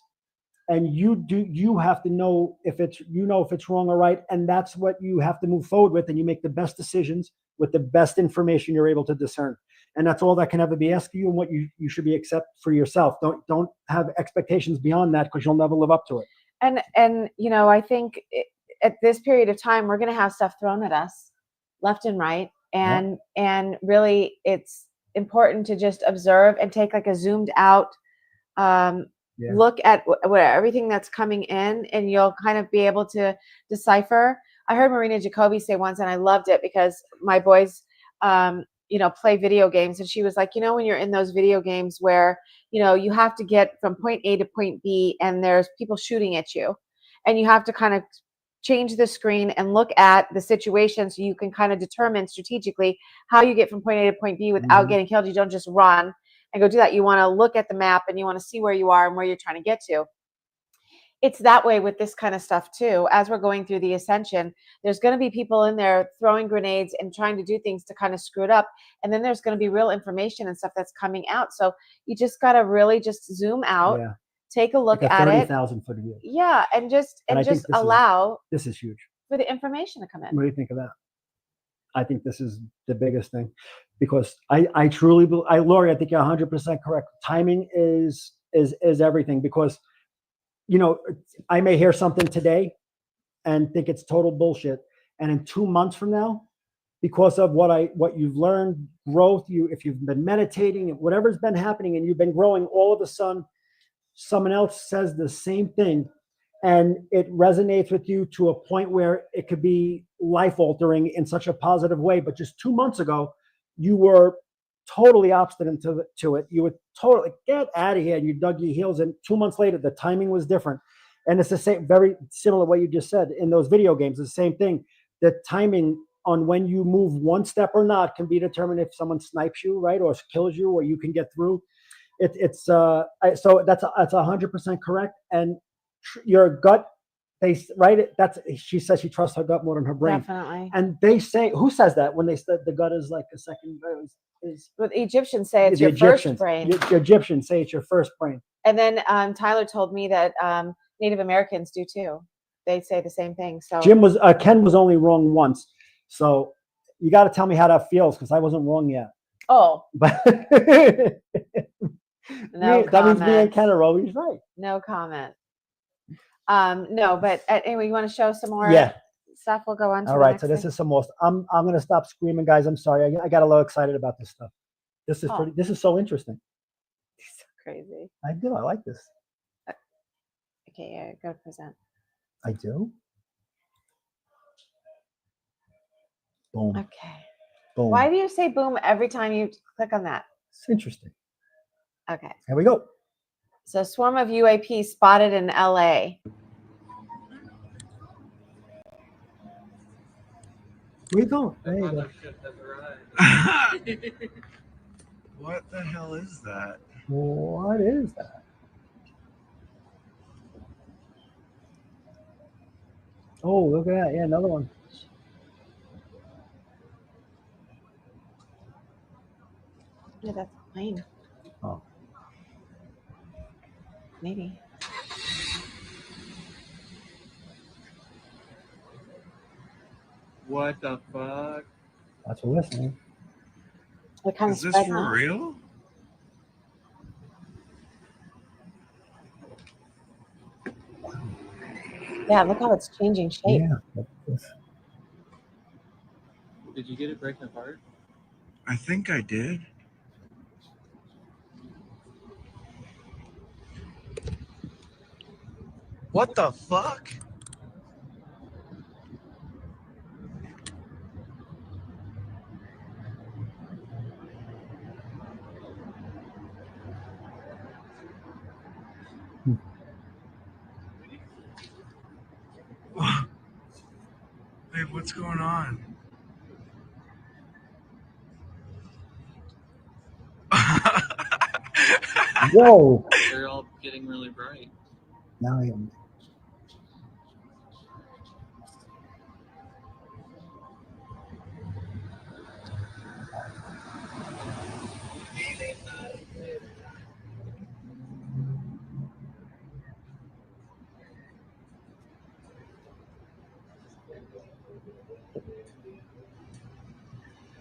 and you have to know if it's wrong or right, and that's what you have to move forward with, and you make the best decisions with the best information you're able to discern. And that's all that can ever be asked of you, and what you should be accept for yourself. Don't have expectations beyond that, because you'll never live up to it. And I think at this period of time, we're going to have stuff thrown at us left and right. And really, it's important to just observe and take like a zoomed out look at everything that's coming in, and you'll kind of be able to decipher. I heard Marina Jacoby say once, and I loved it, because my boys, play video games. And she was like, when you're in those video games where, you have to get from point A to point B, and there's people shooting at you, and you have to kind of change the screen and look at the situation so you can kind of determine strategically how you get from point A to point B without getting killed. You don't just run and go do that. You want to look at the map, and you want to see where you are and where you're trying to get to. It's that way with this kind of stuff too. As we're going through the ascension, there's going to be people in there throwing grenades and trying to do things to kind of screw it up. And then there's going to be real information and stuff that's coming out. So you just got to really just zoom out, take a look like a at 30,000 foot view. Yeah. And just allow this is huge for the information to come in. What do you think of that? I think this is the biggest thing, because I truly believe, Lori, I think you're 100% correct. Timing is everything, because I may hear something today and think it's total bullshit, and in 2 months from now, because of what you've learned, growth, if you've been meditating, whatever's been happening, and you've been growing, all of a sudden someone else says the same thing, and it resonates with you to a point where it could be life altering in such a positive way. But just 2 months ago, you were totally obstinate to it. You would totally get out of here, and you dug your heels in. 2 months later, the timing was different. And it's the same, very similar to what you just said in those video games. It's the same thing. The timing on when you move one step or not can be determined if someone snipes you, right, or kills you, or you can get through. So that's 100% correct. And your gut, she says she trusts her gut more than her brain. Definitely. And they say, who says that when they said the gut is like a second? But the Egyptians say it's your first brain. The Egyptians say it's your first brain. And then Tyler told me that Native Americans do too. They say the same thing. So Ken was only wrong once. So you got to tell me how that feels, because I wasn't wrong yet. Oh. But no that means me and Ken are always right. No comment. No, but anyway, you want to show some more stuff? We'll go on to all right. So this is some more. I'm going to stop screaming, guys. I'm sorry. I got a little excited about this stuff. This is pretty. This is so interesting. So crazy. I do. I like this. Okay, yeah, go present. I do. Boom. Okay. Boom. Why do you say boom every time you click on that? It's interesting. Okay. Here we go. So, swarm of UAP spotted in LA. Where you going? There you go. What the hell is that? What is that? Oh, look at that. Yeah, another one. Yeah, that's a plane. Oh. Maybe. What the fuck? That's what we're listening. What kind Is of this for real? Yeah, look how it's changing shape. Yeah. Did you get it breaking apart? I think I did. What the fuck? Babe, what's going on? Whoa. They're all getting really bright. Now I am.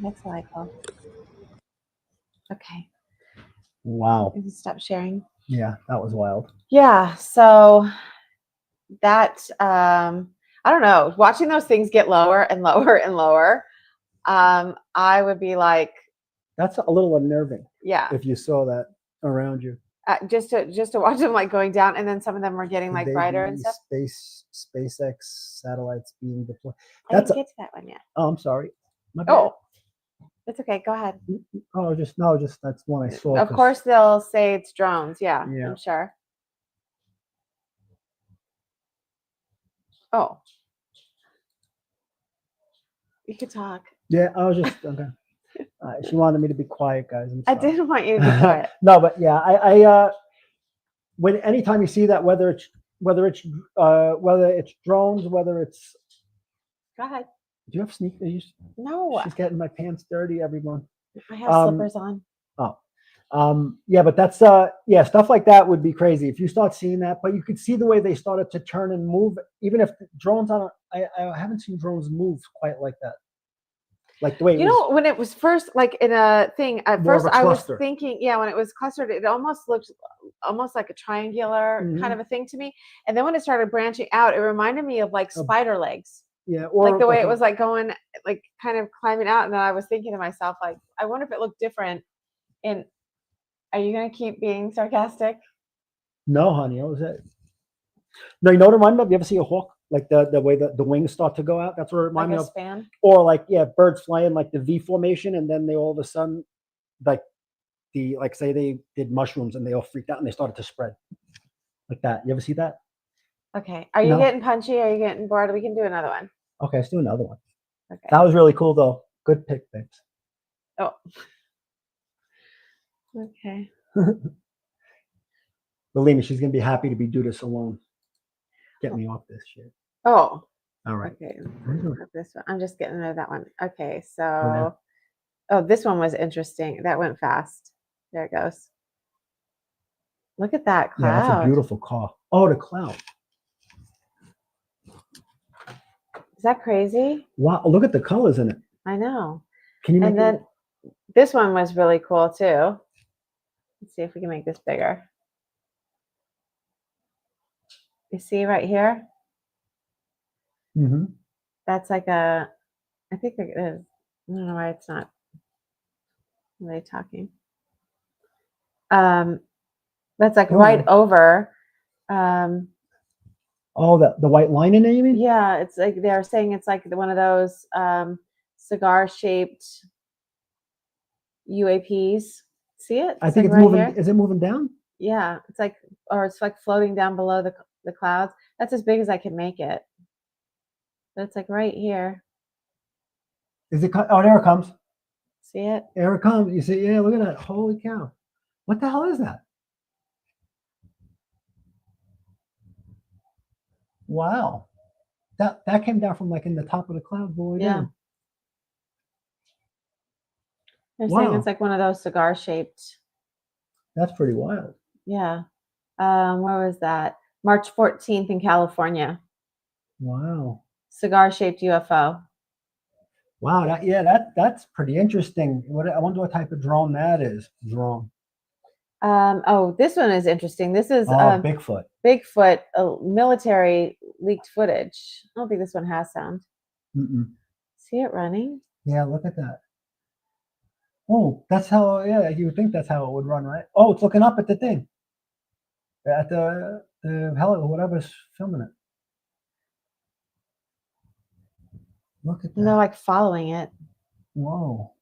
That's delightful. Okay, Wow. I can stop sharing. Yeah, that was wild. Yeah, so that I don't know, watching those things get lower and lower and lower, I would be like, That's a little unnerving yeah, if you saw that around you. just to watch them like going down, and then some of them were getting Could like they brighter and be stuff. SpaceX satellites being deployed. I That's didn't get to that one yet. Oh, I'm sorry. My bad. Oh, it's okay. Go ahead. Oh, just that's one I saw. Of 'cause- course, they'll say it's drones. Yeah, Yeah. I'm sure. Oh, you could talk. Yeah, I was just okay. She wanted me to be quiet, guys. I'm I sorry. didn't want you to be quiet. No, but yeah, I when anytime you see that, whether it's drones, whether it's Go ahead. do you have sneakers? No, She's getting my pants dirty, everyone. I have slippers on. Yeah, but that's yeah, stuff like that would be crazy if you start seeing that. But you could see the way they started to turn and move. Even if the drones, I haven't seen drones move quite like that. Like the way it You was, know, when it was first like in a thing, at More of first a I was cluster. thinking, yeah, when it was clustered, it almost looked almost like a triangular kind of a thing to me. And then when it started branching out, it reminded me of like spider legs. yeah, or Like the way it was like going, like kind of climbing out. And then I was thinking to myself, like, I wonder if it looked different. And are you going to keep being sarcastic? No, honey, what was it? No, you know what it reminded me of? You ever see a hawk? Like the way the wings start to go out? That's what it Like reminded a me of. span? Or like, yeah, birds flying like the V formation, and then they all of a sudden, like say they did mushrooms and they all freaked out and they started to spread. Like that. You ever see that? Okay. Are you No. getting punchy? Are you getting bored? We can do another one. Okay, let's do another one. Okay. That was really cool though. Good pick, babes. Oh. Okay. Believe me, she's gonna be happy to be do this alone. Get me off this shit. Oh. All right. Okay. This one. I'm just getting rid of that one. Okay. So, oh, this one was interesting. That went fast. There it goes. Look at that cloud. Yeah, that's a beautiful car. Oh, the cloud. Is that crazy? Wow, look at the colors in it. I know. Can you make And then this one was really cool too. Let's see if we can make this bigger. You see right here? Mm-hmm. That's like a, I think it is. I don't know why it's not really talking. That's like right over. Oh, the white line in there, you mean? Yeah, it's like they're saying it's like one of those cigar-shaped UAPs. See it? I think like it's right moving. here. Is it moving down? Yeah, it's like, or it's like floating down below the clouds. That's as big as I can make it. But it's like right here. Is it? Oh, there it comes. See it? There it comes. You see? Yeah, look at that. Holy cow! What the hell is that? Wow, that came down from like in the top of the cloud, boy. Yeah. They're saying Wow. it's like one of those cigar-shaped. That's pretty wild. Yeah. Where was that? March 14th in California. Wow. Cigar-shaped UFO. Wow. That's pretty interesting. I wonder what type of drone that is. Drone. Oh, this one is interesting. This is Bigfoot. Bigfoot military leaked footage. I don't think this one has sound. Mm-mm. See it running? Yeah, look at that. Oh, that's how. Yeah, you would think that's how it would run, right? Oh, it's looking up at the thing. At the hell, whatever's filming it. Look at that. And they're like following it. Whoa.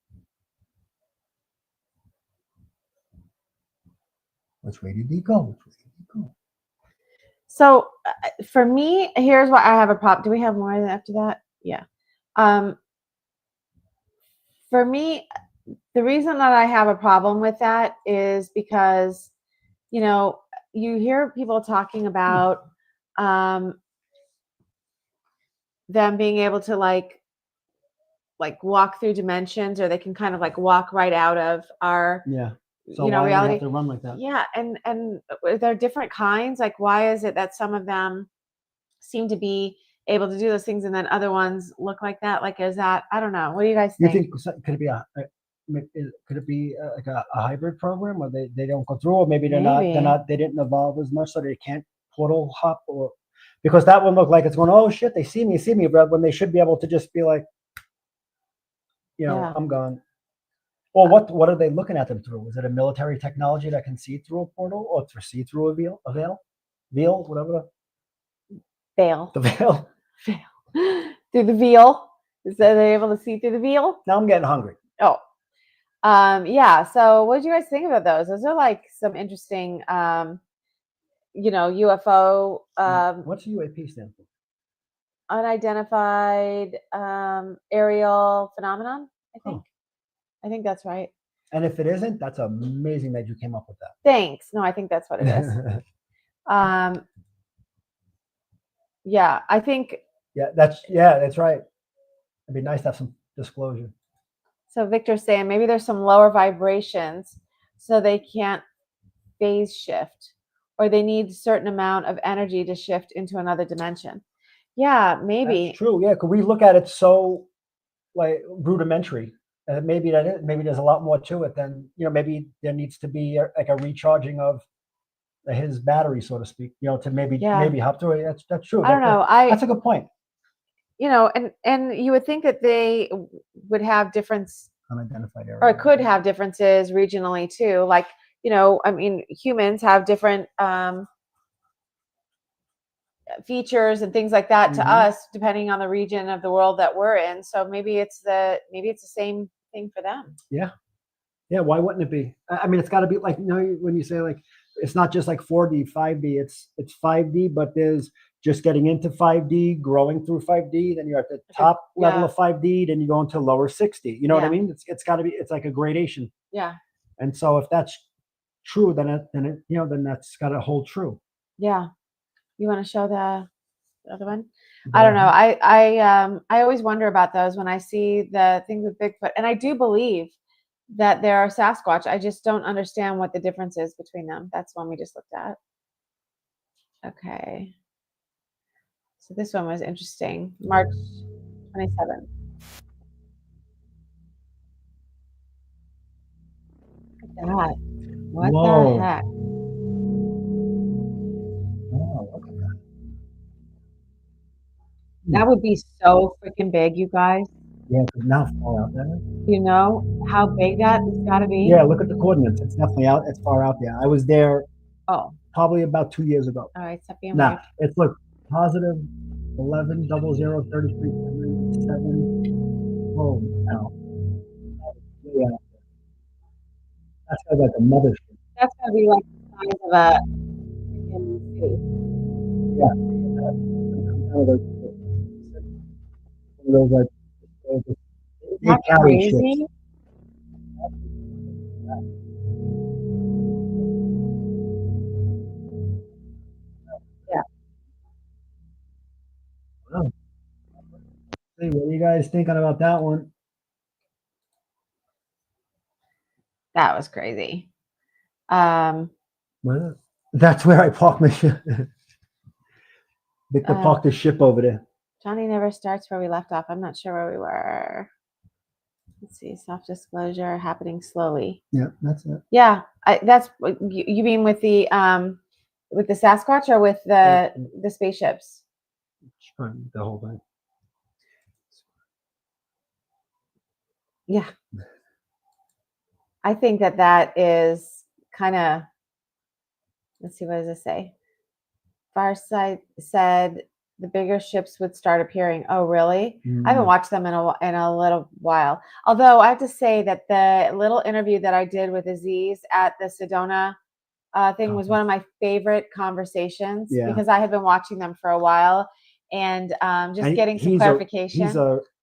Which way did he go? So for me, here's what I have a problem. Do we have more after that? Yeah. For me, the reason that I have a problem with that is because, you know, you hear people talking about them being able to like walk through dimensions, or they can kind of like walk right out of our So why do they reality. have to run like that? Yeah, and there are different kinds. Like, why is it that some of them seem to be able to do those things, and then other ones look like that? Like, is that, I don't know. What do you guys You think? think could it be could it be like a hybrid program where they don't go through, or maybe they didn't evolve as much, so they can't portal hop, or because that would look like it's going, oh shit, they see me, but when they should be able to just be like, Yeah. I'm gone. Or what are they looking at them through? Is it a military technology that can see through a portal, or to see through a veil, whatever Veil. the veil? Through the veil. Is that they able to see through the veil? Now I'm getting hungry. Oh. Yeah. So what did you guys think about those? Those are like some interesting UFO What's UAP stand for? unidentified aerial phenomenon, I think. Oh. I think that's right. And if it isn't, that's amazing that you came up with that. Thanks. No, I think that's what it is. Yeah, I think. Yeah, that's right. It'd be nice to have some disclosure. So Victor's saying maybe there's some lower vibrations, so they can't phase shift, or they need a certain amount of energy to shift into another dimension. Yeah, maybe. That's true. Yeah, because we look at it so like rudimentary. Maybe there's a lot more to it than, maybe there needs to be like a recharging of his battery, so to speak, to maybe hop through it. That's true. I don't know. That's a good point. And you would think that they would have Unidentified area, or could have differences regionally too. Like, I mean, humans have different features and things like that to us, depending on the region of the world that we're in. So maybe it's the same thing for them. Yeah. Why wouldn't it be? I mean, it's got to be like, when you say like, it's not just like 4D, 5D, it's 5D, but there's just getting into 5D, growing through 5D, then you're at the top level of 5D, then you go into lower 6D. You know what I mean? It's got to be, it's like a gradation. Yeah. And so if that's true, then that's got to hold true. Yeah. You want to show the other one? I don't know. I always wonder about those when I see the things with Bigfoot, and I do believe that there are Sasquatch. I just don't understand what the difference is between them. That's one we just looked at. Okay. So this one was interesting. March 27th. Look at that. What the heck? Oh, look at that. That would be so freaking big, you guys. Yeah, because now it's far out there. You know how big that has got to be? Yeah, look at the coordinates. It's definitely out. It's far out there. I was there probably about 2 years ago. All right, stop being Nah, it's look positive 11 00 33 7. Oh, no. Yeah. That's kind of like a mothership. That's going to be like the size of a freaking city. Yeah. One of those like Isn't that crazy? Yeah. Wow. Hey, what are you guys thinking about that one? That was crazy. Well, that's where I parked my ship. Victor parked his ship over there. Johnny never starts where we left off. I'm not sure where we were. Let's see. Self-disclosure happening slowly. Yeah, that's it. Yeah, that's you mean with the Sasquatch or with the spaceships? The whole thing. Yeah. I think that is kind of, let's see, what does it say? Farside said the bigger ships would start appearing. Oh, really? I haven't watched them in a little while. Although I have to say that the little interview that I did with Aziz at the Sedona thing was one of my favorite conversations because I had been watching them for a while and just getting some clarification.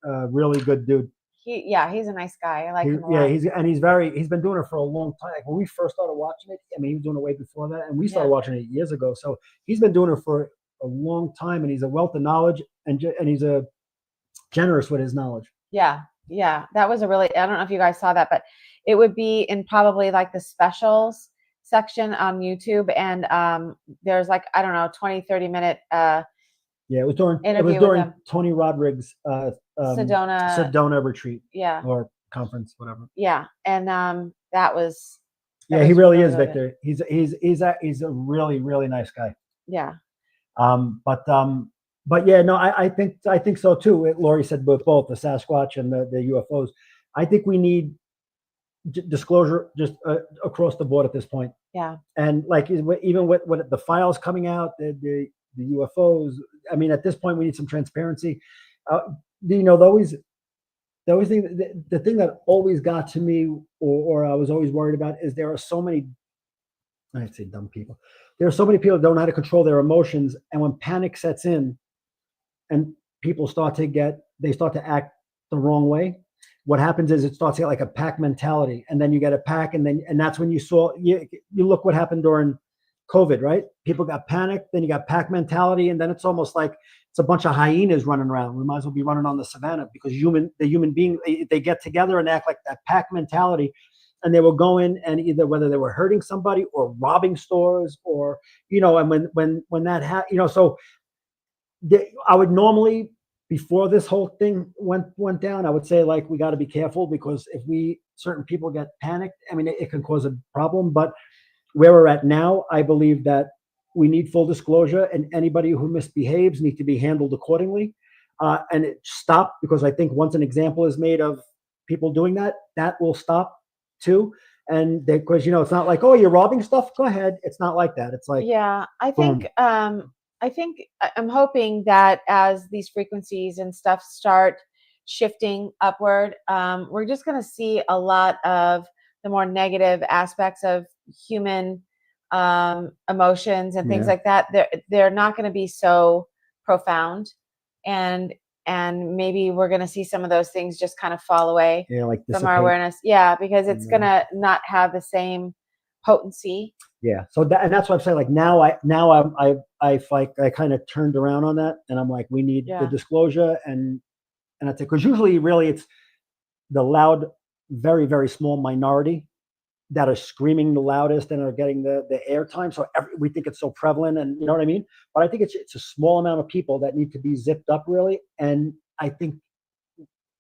really good dude. He's a nice guy. I like him a Yeah, lot. he's been doing it for a long time. Like when we first started watching it, I mean, he was doing it way before that, and we started Yeah. watching it years ago. So he's been doing it for a long time, and he's a wealth of knowledge, and he's a generous with his knowledge. Yeah, yeah. That was a really, I don't know if you guys saw that, but it would be in probably like the specials section on YouTube. And there's like, I don't know, 20, 30-minute Yeah, it was during interview with him. Tony Rodrigue's Sedona retreat Yeah. or conference, whatever. Yeah. And that was He really is, really Victor. He's a really, really nice guy. Yeah. But yeah, no, I think so too. Lori said with both the Sasquatch and the UFOs. I think we need disclosure just across the board at this point. Yeah. And like even with the files coming out, the UFOs. I mean, at this point, we need some transparency. The thing that always got to me, or I was always worried about, is there are so many. I'd say dumb people. There are so many people that don't know how to control their emotions, and when panic sets in, and people start to act the wrong way. What happens is it starts to get like a pack mentality, and then you get a pack, and that's when you look what happened during COVID, right? People got panicked, then you got pack mentality, and then it's almost like it's a bunch of hyenas running around. We might as well be running on the savannah because the human being, they get together and act like that pack mentality, and they will go in and either whether they were hurting somebody or robbing stores or and when that happened, so I would normally, before this whole thing went down, I would say like we got to be careful because if certain people get panicked, I mean it can cause a problem. But where we're at now, I believe that we need full disclosure, and anybody who misbehaves needs to be handled accordingly. And it stop, because I think once an example is made of people doing that, that will stop too. And because it's not like, oh, you're robbing stuff, go ahead. It's not like that. It's like, yeah, I think I'm hoping that as these frequencies and stuff start shifting upward, we're just going to see a lot of the more negative aspects of human emotions and things like that. They're not going to be so profound, and maybe we're going to see some of those things just kind of fall away from our awareness. Yeah, because it's going to not have the same potency. Yeah. So that's what I'm saying. Like now I kind of turned around on that, and I'm like, we need the disclosure, and that's it. Because usually, really, it's the loud, very, very small minority that are screaming the loudest and are getting the airtime. So we think it's so prevalent, and you know what I mean. But I think it's a small amount of people that need to be zipped up, really. And I think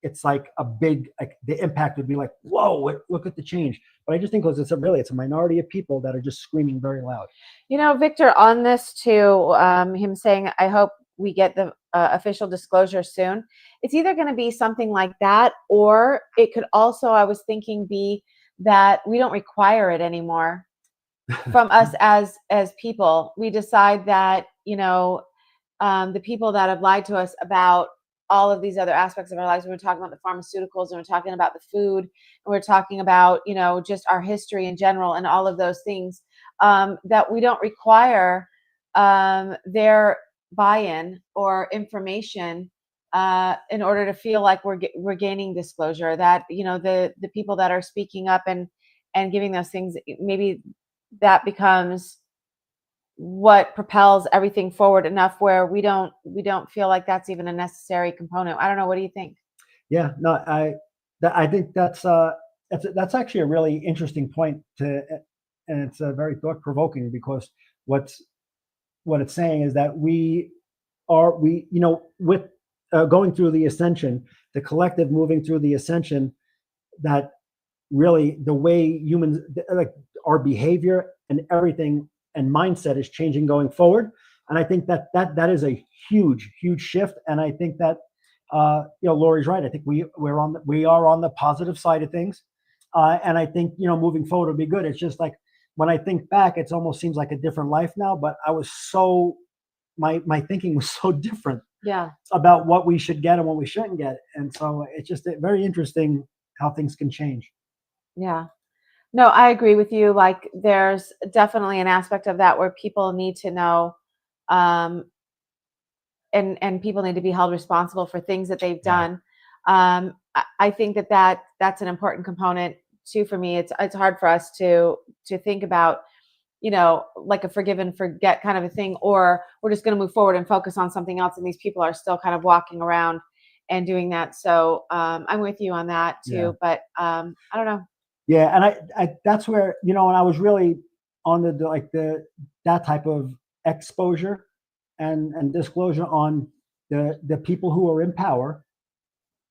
it's like the impact would be like, whoa, look at the change. But I just think because it's a minority of people that are just screaming very loud. Victor, on this too, him saying, I hope we get the official disclosure soon. It's either going to be something like that, or it could also, I was thinking, be that we don't require it anymore from us as people. We decide that, the people that have lied to us about all of these other aspects of our lives. We were talking about the pharmaceuticals, and we're talking about the food, and we're talking about, just our history in general and all of those things, that we don't require their buy-in or information in order to feel like we're gaining disclosure. That the people that are speaking up and giving those things, maybe that becomes what propels everything forward enough where we don't feel like that's even a necessary component. I don't know. What do you think? Yeah, no, I think that's actually a really interesting point and it's very thought provoking, because what it's saying is that with going through the ascension, the collective moving through the ascension, that really the way humans, like our behavior and everything and mindset is changing going forward. And I think that is a huge shift. And I think that Lori's right. I think we are on the positive side of things. And I think moving forward will be good. It's just like when I think back, it almost seems like a different life now, but I was my thinking was so different about what we should get and what we shouldn't get. And so it's just very interesting how things can change. Yeah. No, I agree with you. Like there's definitely an aspect of that where people need to know, and people need to be held responsible for things that they've done. I think that's an important component too for me. It's hard for us to think about, like a forgive and forget kind of a thing, or we're just going to move forward and focus on something else, and these people are still kind of walking around and doing that. So I'm with you on that too. Yeah. But I don't know. Yeah, and I that's where, and I was really on that type of exposure and disclosure on the people who are in power,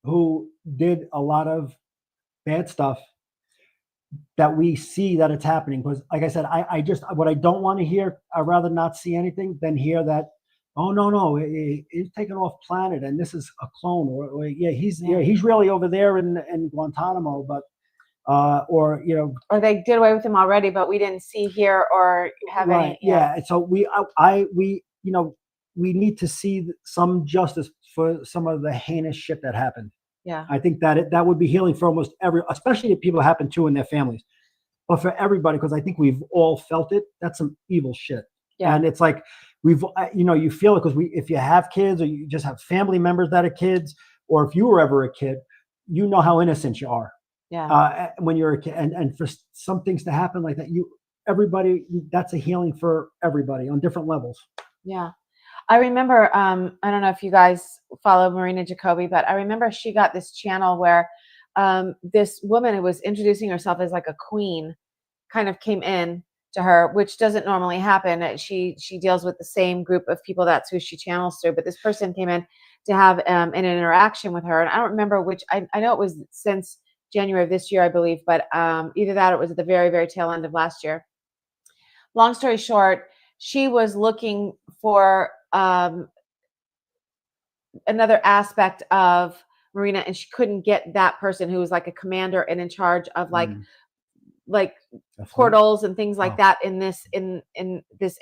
who did a lot of bad stuff that we see that it's happening. Because like I said, I just, what I don't want to hear, I'd rather not see anything than hear that, oh no, he's taken off planet and this is a clone, or he's really over there in Guantanamo, but or they did away with him already, but we didn't see, hear, or have any. Yeah. So we need to see some justice for some of the heinous shit that happened. Yeah. I think that would be healing for almost especially if people happen to in their families, but for everybody, because I think we've all felt it. That's some evil shit. Yeah. And it's like you feel it because if you have kids, or you just have family members that are kids, or if you were ever a kid, you know how innocent you are. Yeah. When you're a kid, and for some things to happen like that, everybody, that's a healing for everybody on different levels. Yeah. I remember, I don't know if you guys follow Marina Jacoby, but I remember she got this channel where this woman who was introducing herself as like a queen kind of came in to her, which doesn't normally happen. She deals with the same group of people. That's who she channels through. But this person came in to have an interaction with her. And I don't remember which, I know it was since January of this year, I believe, but either that or it was at the very, very tail end of last year. Long story short, she was looking for another aspect of Marina, and she couldn't get that person who was like a commander and in charge of like portals and things like that in this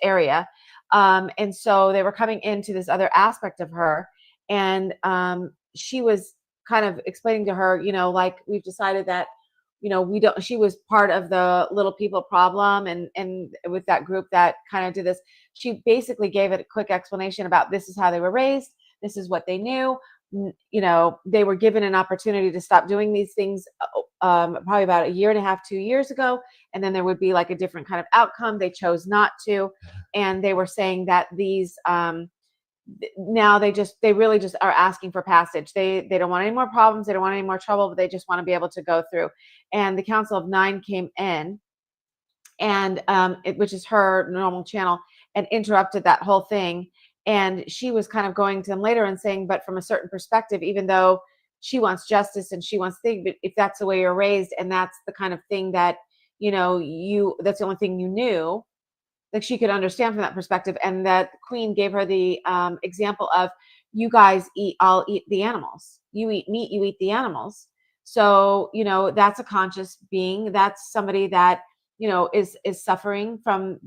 area. And so they were coming into this other aspect of her, and she was kind of explaining to her, like, we've decided that, we don't, she was part of the little people problem, and with that group that kind of did this, she basically gave it a quick explanation about this is how they were raised, this is what they knew, they were given an opportunity to stop doing these things probably about a year and a half, 2 years ago, and then there would be like a different kind of outcome. They chose not to, and they were saying that these now they really just are asking for passage. They don't want any more problems, they don't want any more trouble, but they just want to be able to go through. And the Council of Nine came in, and which is her normal channel, and interrupted that whole thing. And she was kind of going to them later and saying, but from a certain perspective, even though she wants justice and she wants things, but if that's the way you're raised and that's the kind of thing that that's the only thing you knew, like, she could understand from that perspective. And that Queen gave her the example of, you guys I'll eat the animals. You eat meat, you eat the animals. So, that's a conscious being. That's somebody that, is suffering from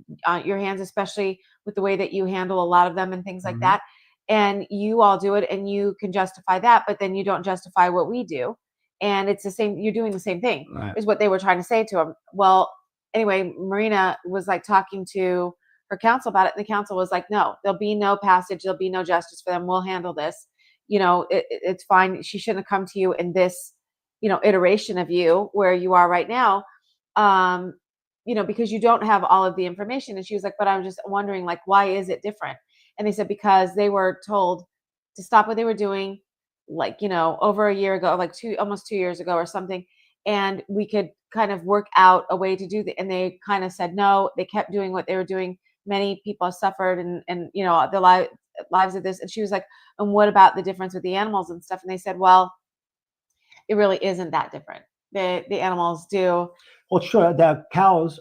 your hands, especially with the way that you handle a lot of them and things like that. And you all do it, and you can justify that, but then you don't justify what we do. And it's the same, you're doing the same thing, is what they were trying to say to him. Well, anyway, Marina was like talking to her council about it, and the council was like, no, there'll be no passage, there'll be no justice for them, we'll handle this. It's fine. She shouldn't have come to you in this, iteration of you where you are right now, because you don't have all of the information. And she was like, but I'm just wondering, like, why is it different? And they said, because they were told to stop what they were doing, like, over a year ago, like almost 2 years ago or something. And we could kind of work out a way to do that. And they kind of said, no, they kept doing what they were doing. Many people have suffered and the lives of this. And she was like, and what about the difference with the animals and stuff? And they said, well, it really isn't that different. The animals do. Well, sure. The cows,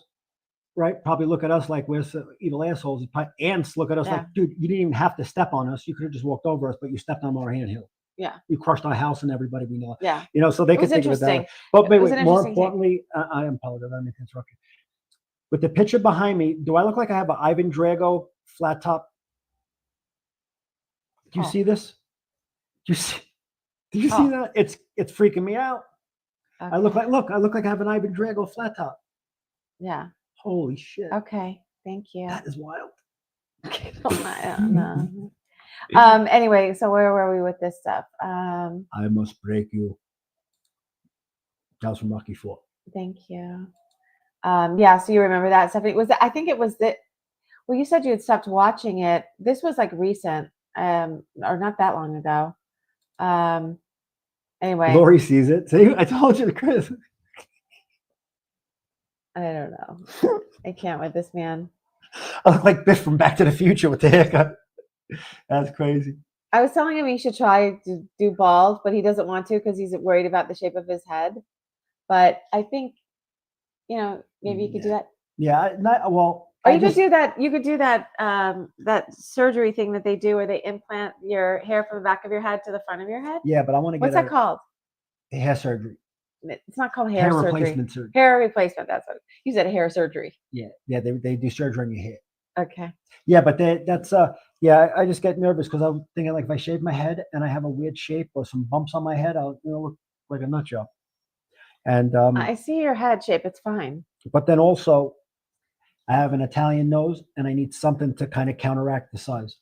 right, probably look at us like we're evil assholes. Ants look at us like, dude, you didn't even have to step on us. You could have just walked over us, but you stepped on our anthill. Yeah. You crushed our house and everybody we know. Yeah. So they could think of it that way. But wait, more importantly, I apologize. I didn't interrupt you. With the picture behind me, do I look like I have an Ivan Drago flat top? Do you see this? Do you see that? It's freaking me out. Okay. I look like I have an Ivan Drago flat top. Yeah. Holy shit. Okay. Thank you. That is wild. I don't know. Anyway, so where were we with this stuff? I must break you. That was from Rocky IV. Thank you. Yeah, so you remember that, Stephanie? I think it was that. Well, you said you had stopped watching it. This was like recent, or not that long ago. Anyway, Lori sees it. See, I told you, Chris. I don't know. I can't with this man. I look like Biff from Back to the Future with the haircut. That's crazy. I was telling him he should try to do bald, but he doesn't want to because he's worried about the shape of his head. But I think, maybe you could do that. Yeah, well. Or you could do that. You could do that. That surgery thing that they do, where they implant your hair from the back of your head to the front of your head. Yeah, but I want to get. What's that called? Hair surgery. It's not called hair surgery. Replacement surgery. Hair replacement. That's what you said. Hair surgery. Yeah, they do surgery on your hair. Okay. Yeah, but that's I just get nervous because I'm thinking like if I shave my head and I have a weird shape or some bumps on my head, I'll look like a nut job. And I see your head shape. It's fine. But then also, I have an Italian nose, and I need something to kind of counteract the size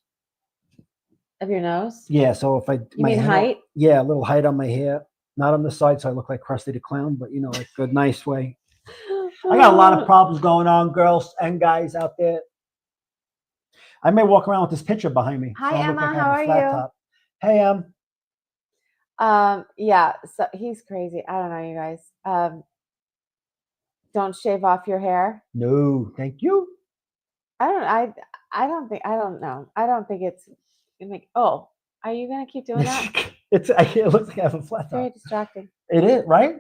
of your nose. Yeah, so if I you mean height? Yeah, a little height on my hair, not on the side, so I look like Krusty the Clown, but like a nice way. I got a lot of problems going on, girls and guys out there. I may walk around with this picture behind me. Hi, so Emma. like How are you? Top. Hey, yeah. So he's crazy. I don't know, you guys. Don't shave off your hair. No, thank you. I don't know. I don't think it's like. Oh, are you gonna keep doing that? It looks like I have a flat top. Very distracting. It is, right?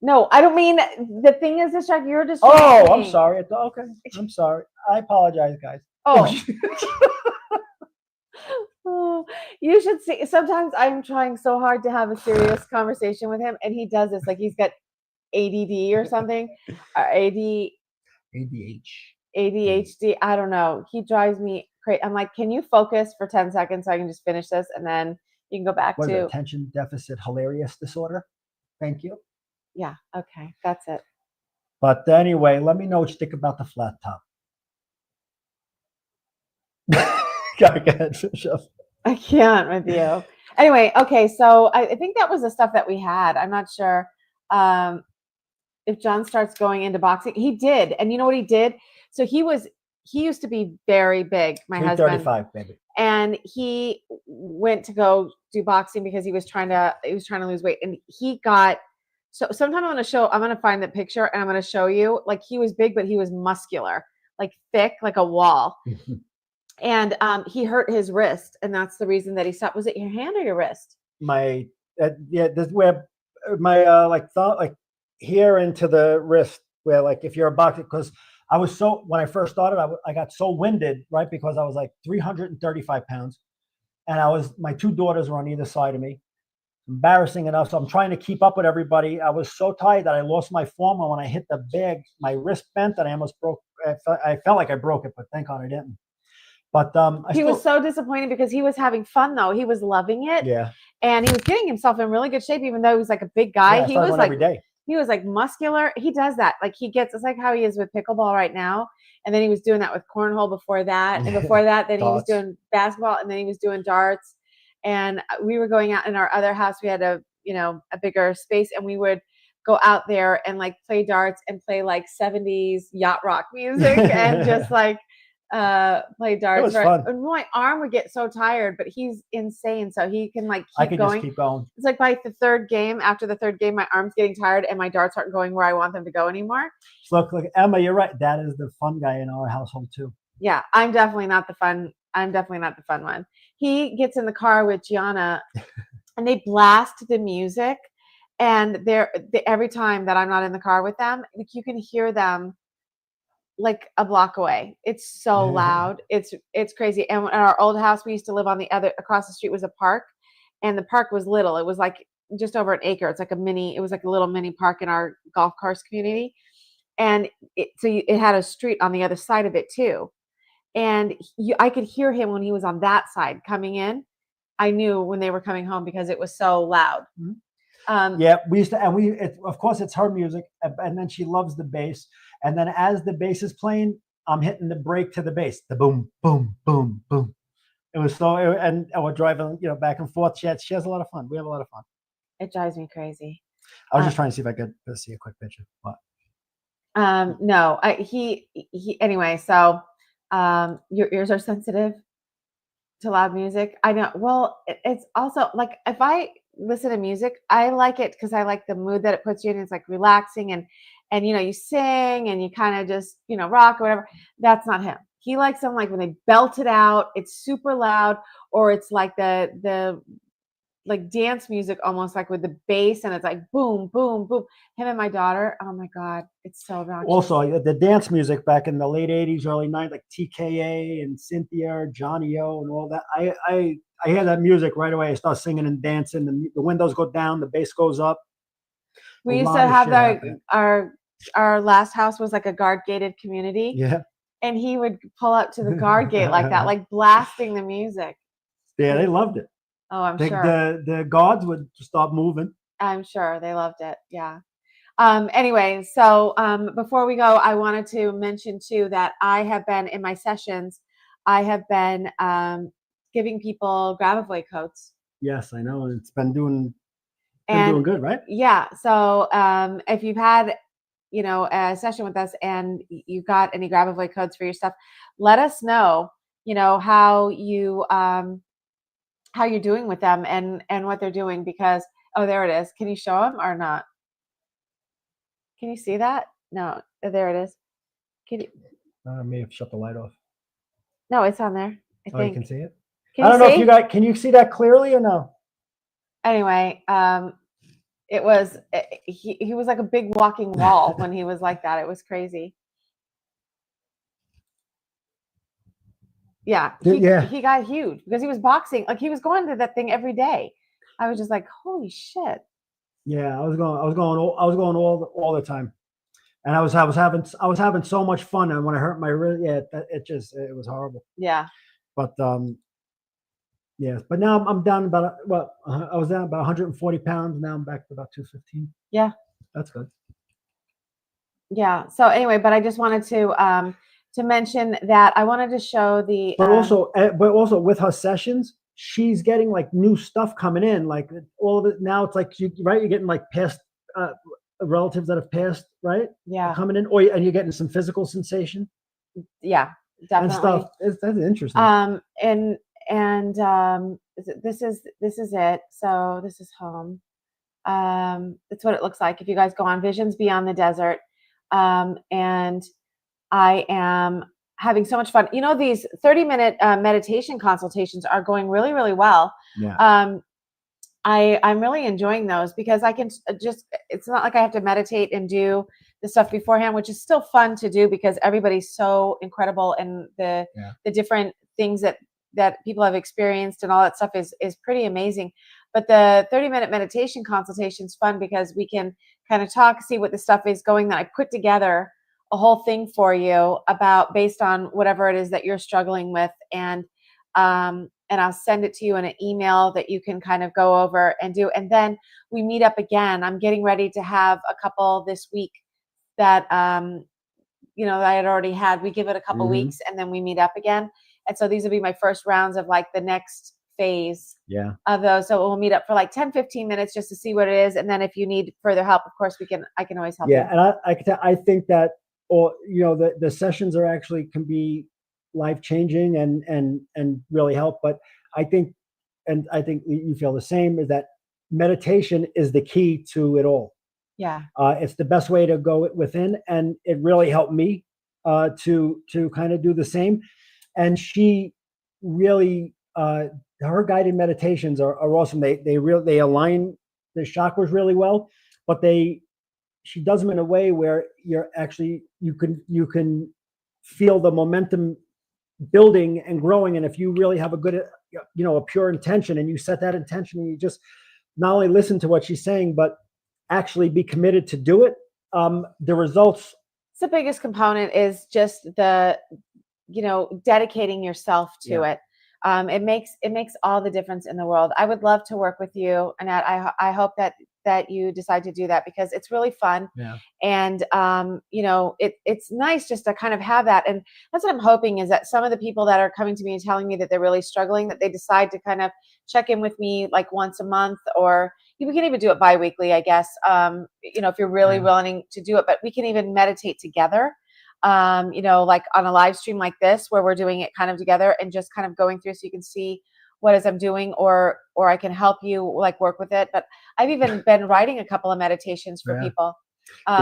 No, I don't mean the thing is distracting. You're distracting. Oh, I'm sorry. Okay, I'm sorry. I apologize, guys. Oh. Oh, you should see. Sometimes I'm trying so hard to have a serious conversation with him, and he does this like he's got ADD or something, or ADHD. I don't know. He drives me crazy. I'm like, can you focus for 10 seconds so I can just finish this, and then you can go back to attention deficit hilarious disorder. Thank you. Yeah. Okay, that's it. But anyway, let me know what you think about the flat top. Go ahead, finish up. I can't with you. Anyway, okay, so I think that was the stuff that we had. I'm not sure if John starts going into boxing. He did, and you know what he did? So he used to be very big, my husband. 335, baby. And he went to go do boxing because he was trying to lose weight, and he got. So sometime I'm going to find the picture and I'm going to show you, like he was big, but he was muscular, like thick, like a wall. And he hurt his wrist, and that's the reason that he stopped. Was it your hand or your wrist? My this where my thought like here into the wrist, where like if you're a boxer, because I was when I first started, I got so winded, right? Because I was like 335 pounds, and my two daughters were on either side of me. Embarrassing enough, so I'm trying to keep up with everybody. I was so tired that I lost my form, and when I hit the bag, my wrist bent, and I almost broke. I felt like I broke it, but thank God I didn't. But he was so disappointed because he was having fun though. He was loving it. Yeah. And he was getting himself in really good shape, even though he was like a big guy. Yeah, he was like every day. He was like muscular. He does that. Like it's like how he is with pickleball right now. And then he was doing that with cornhole before that. And before that, then he was doing basketball, and then he was doing darts. And we were going out in our other house. We had a bigger space, and we would go out there and like play darts and play like 70s yacht rock music and just like play darts. It was fun. And my arm would get so tired, but he's insane, so he can like keep going. Just keep going. It's like by the third game, after the third game, my arm's getting tired and my darts aren't going where I want them to go anymore. So look, Emma, you're right. That is the fun guy in our household too. Yeah, I'm definitely not the fun one. He gets in the car with Gianna and they blast the music, and every time that I'm not in the car with them, like you can hear them like a block away. It's so loud. It's crazy. And at our old house, we used to live across the street was a park, and the park was little. It was like just over an acre. It was like a little mini park in our golf course community. And it had a street on the other side of it too. And I could hear him when he was on that side coming in. I knew when they were coming home because it was so loud. Mm-hmm. We used to, and of course it's her music, and then she loves the bass. And then as the bass is playing, I'm hitting the brake to the bass, the boom, boom, boom, boom. It was so, and we're driving, back and forth. She has a lot of fun. We have a lot of fun. It drives me crazy. I was just trying to see if I could see a quick picture. But No, he anyway. So, your ears are sensitive to loud music. I know. Well, it's also like if I listen to music, I like it because I like the mood that it puts you in. It's like relaxing and you sing and you kind of just rock or whatever. That's not him. He likes them like when they belt it out. It's super loud, or it's like the like dance music almost like with the bass and it's like boom, boom, boom. Him and my daughter. Oh my God, it's so obnoxious. also, the dance music back in the late '80s, early '90s, like TKA and Cynthia, Johnny O, and all that. I hear that music right away. I start singing and dancing. The windows go down, the bass goes up. We A used lot to of have shit happening. our last house was like a guard gated community. Yeah, And he would pull up to the guard gate like that, like blasting the music. yeah, they loved it. Oh, I'm The, sure. the guards would stop moving. I'm sure they loved it. Yeah. Anyway, so before we go, I wanted to mention too that I have been in my sessions, I have been giving people grab-away codes. Yes, I know, and it's been doing And good, right? yeah, so if you've had a session with us and you got any grab-away codes for your stuff, let us know how you're doing with them and what they're doing, because there it is. Can you show them or not? Can you see that? No, there it is. Can you? I may have shut the light off. No, it's on there. I Oh, think. you can see it. Can I don't you know if see? you got. Can you see that clearly or no? Anyway, it was he was like a big walking wall when he was like that. It was crazy. Yeah, he got huge because he was boxing. Like he was going to that thing every day. I was just like, holy shit. Yeah, I was going all the time, and I was having so much fun. And when I hurt my wrist, it was horrible. Yeah. But yeah. But now I'm down about I was down about 140 pounds. Now I'm back to about 215. Yeah. That's good. Yeah. So anyway, but I just wanted to mention that I wanted to show the. But also with her sessions, she's getting like new stuff coming in. Like all of it now, it's like you're getting like past relatives that have passed, right? Yeah. Coming in, and you're getting some physical sensation. Yeah, definitely. And stuff. That's interesting. And this is it. So this is home. It's what it looks like if you guys go on Visions Beyond the Desert. And I am having so much fun. These 30-minute meditation consultations are going really, really well. Yeah. I'm really enjoying those because I can it's not like I have to meditate and do the stuff beforehand, which is still fun to do because everybody's so incredible and the different things that people have experienced and all that stuff is pretty amazing. But the 30-minute meditation consultation is fun because we can kind of talk, see what the stuff is going that I put together a whole thing for you about based on whatever it is that you're struggling with. And I'll send it to you in an email that you can kind of go over and do. And then we meet up again. I'm getting ready to have a couple this week that, that I had already had. We give it a couple weeks and then we meet up again. And so these will be my first rounds of like the next phase of those. So we'll meet up for like 10, 15 minutes just to see what it is. And then if you need further help, of course, I can always help you. And I think that, the sessions are actually can be life-changing and really help. But I think you feel the same, is that meditation is the key to it all. Yeah. It's the best way to go within, and it really helped me to kind of do the same. And she really, her guided meditations are awesome. They align the chakras really well, but she does them in a way where you can feel the momentum building and growing. And if you really have a good, a pure intention, and you set that intention, and you just not only listen to what she's saying, but actually be committed to do it, the results. The biggest component is just the, dedicating yourself to it. It makes all the difference in the world. I would love to work with you, Annette. I hope that that you decide to do that, because it's really fun. Yeah. And it's nice just to kind of have that. And that's what I'm hoping, is that some of the people that are coming to me and telling me that they're really struggling, that they decide to kind of check in with me like once a month, or we can even do it bi-weekly, I guess, if you're really willing to do it. But we can even meditate together, like on a live stream like this, where we're doing it kind of together and just kind of going through, so you can see what is I'm doing, or I can help you like work with it. But I've even been writing a couple of meditations for people.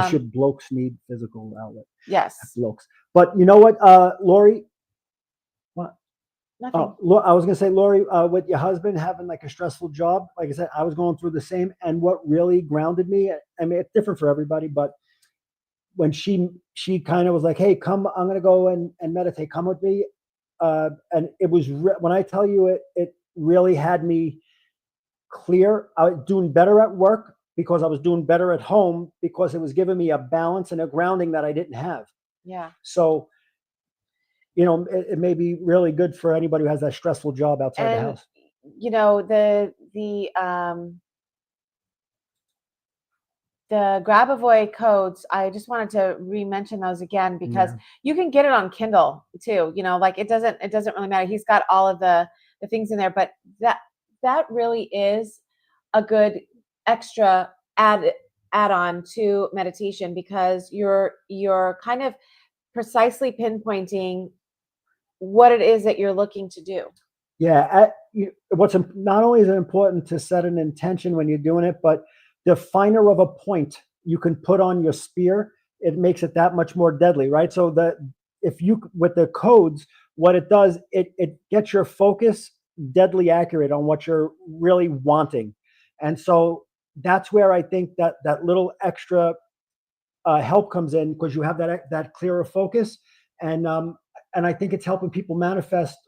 Should blokes need physical outlet? Yes. Blokes. But you know what, Lori? What? Nothing. Oh, I was gonna say, Lori, with your husband having like a stressful job, like I said, I was going through the same. And what really grounded me, I mean, it's different for everybody, but when she kind of was like, "Hey, come, I'm gonna go and meditate. Come with me." And it was when I tell you, it really had me clear. I was doing better at work because I was doing better at home, because it was giving me a balance and a grounding that I didn't have. Yeah. So, it may be really good for anybody who has that stressful job outside the house. The Grabavoy codes, I just wanted to re-mention those again, because you can get it on Kindle too. Like it doesn't really matter. He's got all of the things in there, but that really is a good extra add-on to meditation, because you're kind of precisely pinpointing what it is that you're looking to do. Yeah. Not only is it important to set an intention when you're doing it, but the finer of a point you can put on your spear, it makes it that much more deadly, right? So with the codes, what it does, it gets your focus deadly accurate on what you're really wanting. And so that's where I think that little extra help comes in, because you have that clearer focus. And I think it's helping people manifest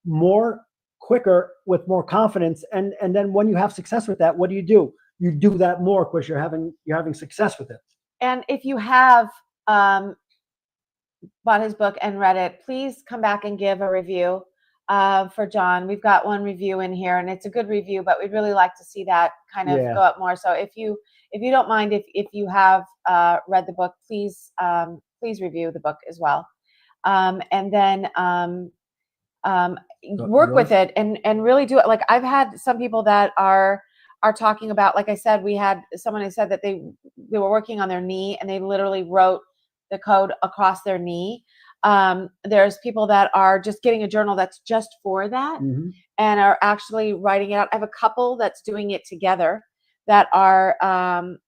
more quicker with more confidence. And then when you have success with that, what do? You do that more because you're having success with it. And if you have bought his book and read it, please come back and give a review for John. We've got one review in here, and it's a good review, but we'd really like to see that kind of go up more. So if you don't mind, if you have read the book, please review the book as well, and then work with it and really do it. Like I've had some people that are talking about, like I said, we had someone who said that they were working on their knee, and they literally wrote the code across their knee. There's people that are just getting a journal that's just for that, and are actually writing it out. I have a couple that's doing it together that are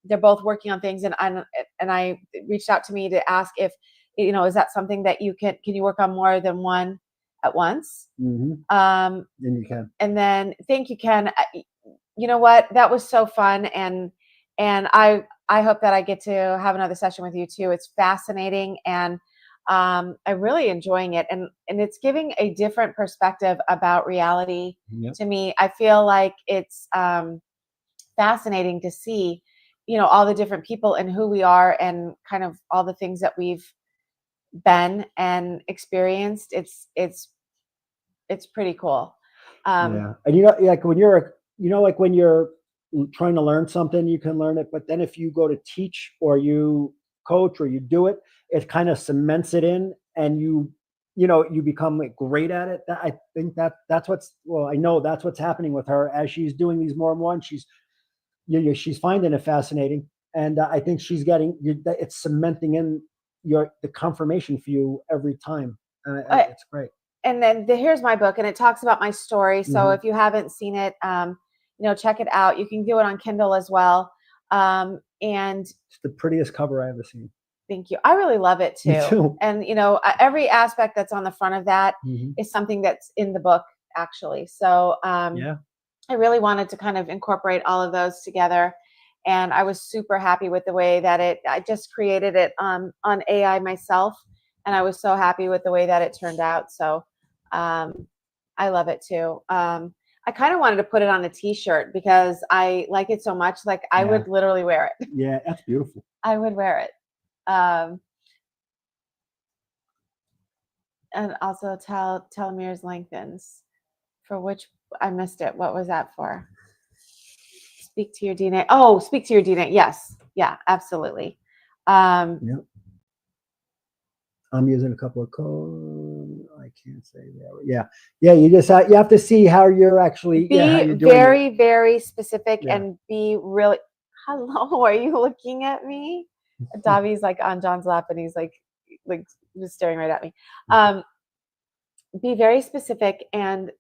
they're both working on things, and I reached out to me to ask if, is that something that you can you work on more than one at once? And you can. And then thank you, Ken. You know what? That was so fun, and I hope that I get to have another session with you too. It's fascinating, and I'm really enjoying it, and it's giving a different perspective about reality to me. I feel like it's fascinating to see, all the different people and who we are, and kind of all the things that we've been and experienced. It's pretty cool. And like when you're like when you're trying to learn something, you can learn it, but then if you go to teach or you coach or you do it, it kind of cements it in, and you become like great at it. I think I know that's what's happening with her as she's doing these more and more, and she's finding it fascinating, and I think she's getting it's cementing in the confirmation for you every time. It's great. And then here's my book, and it talks about my story. So if you haven't seen it, check it out. You can do it on Kindle as well. And it's the prettiest cover I've ever seen. Thank you. I really love it too. Me too. And every aspect that's on the front of that is something that's in the book, actually. So I really wanted to kind of incorporate all of those together, and I was super happy with the way that I just created it on AI myself, and I was so happy with the way that it turned out. So I love it too. I kind of wanted to put it on a t-shirt because I like it so much. Like I would literally wear it. Yeah, that's beautiful. I would wear it. And also telomeres lengthens, for which I missed it. What was that for? Speak to your DNA. Oh, speak to your DNA. Yes. Yeah, absolutely. Yep. I'm using a couple of codes. I can't say that. Yeah. Yeah. You just you have to see how you're actually Be how you're doing very, it. very specific Yeah. and be really. Hello, are you looking at me? Davi's like on John's lap and he's like just staring right at me. Be very specific and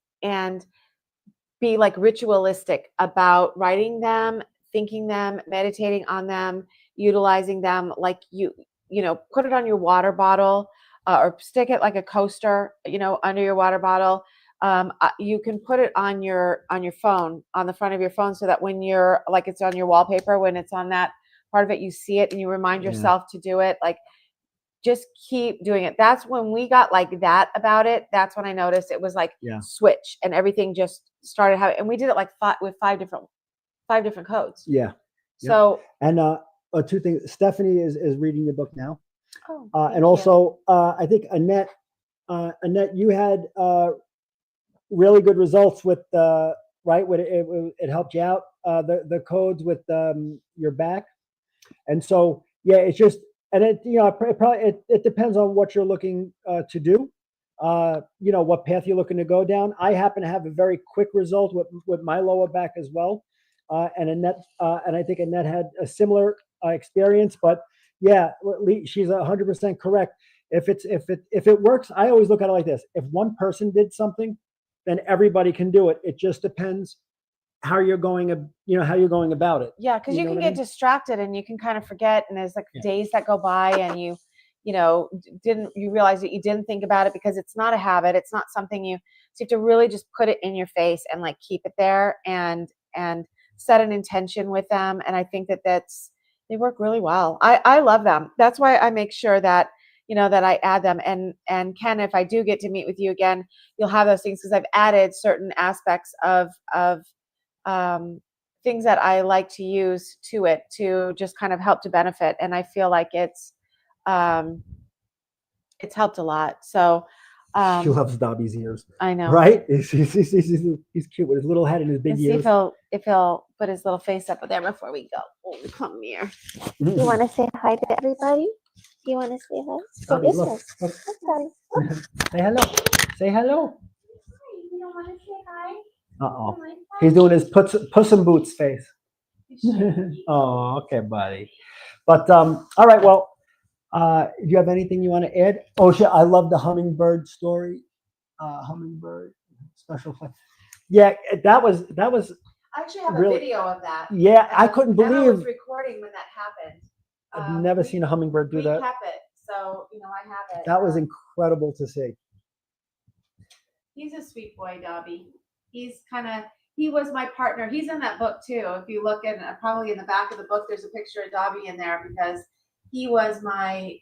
be like ritualistic about writing them, thinking them, meditating on them, utilizing them. Like you know, put it on your water bottle or stick it like a coaster, you know, under your water bottle. You can put it on your phone, on the front of your phone, so that when you're like it's on your wallpaper, when it's on that part of it, you see it and you remind Yeah. yourself to do it. Like just keep doing it. That's when we got like that about it. That's when I noticed it was like Yeah. switch and everything just started having, and we did it like with five different codes. Yeah. So, And two things. Stephanie is reading your book now. oh, And thank you. also, I think Annette, you had really good results with right when it helped you out the codes with your back, and so yeah, it's just and it it depends on what you're looking to do. You know what path you're looking to go down. I happen to have a very quick result with my lower back as well, and Annette and I think Annette had a similar experience, but yeah, she's 100% correct. If it works, I always look at it like this: if one person did something, then everybody can do it. It just depends how you're going, how you're going about it. Yeah, because you know can what I get mean? distracted and you can kind of forget, and there's like Yeah. days that go by and you know, you realize that you didn't think about it because it's not a habit. It's not something so you have to really just put it in your face and like keep it there and set an intention with them. And I think they work really well. I love them. That's why I make sure that, you know, that I add them. And Ken, if I do get to meet with you again, you'll have those things because I've added certain aspects of things that I like to use to it to just kind of help to benefit. And I feel like it's helped a lot. So She loves Dobby's ears, I know. right? He's cute with his little head and his big Let's see ears. if he'll put his little face up there before we go. Oh, come here. Mhm. You want to say hi to everybody? You want to say hi? Dobby, This look, way. look. Look, Dobby. Say hello. Say hello. You don't want to say hi? Uh-oh. He's doing his Puss in Boots face. Oh, okay, buddy. But all right, well, do you have anything you want to add? Oh shit, I love the hummingbird story. Hummingbird special play. Yeah, that was I actually have really- a video of that. yeah, I couldn't Emma was believe recording when that happened. I've never seen a hummingbird do We that. kept it, so you know I have it. That was incredible to see. He's a sweet boy, Dobby. He was my partner. He's in that book too. If you look in, probably in the back of the book, there's a picture of Dobby in there because he was my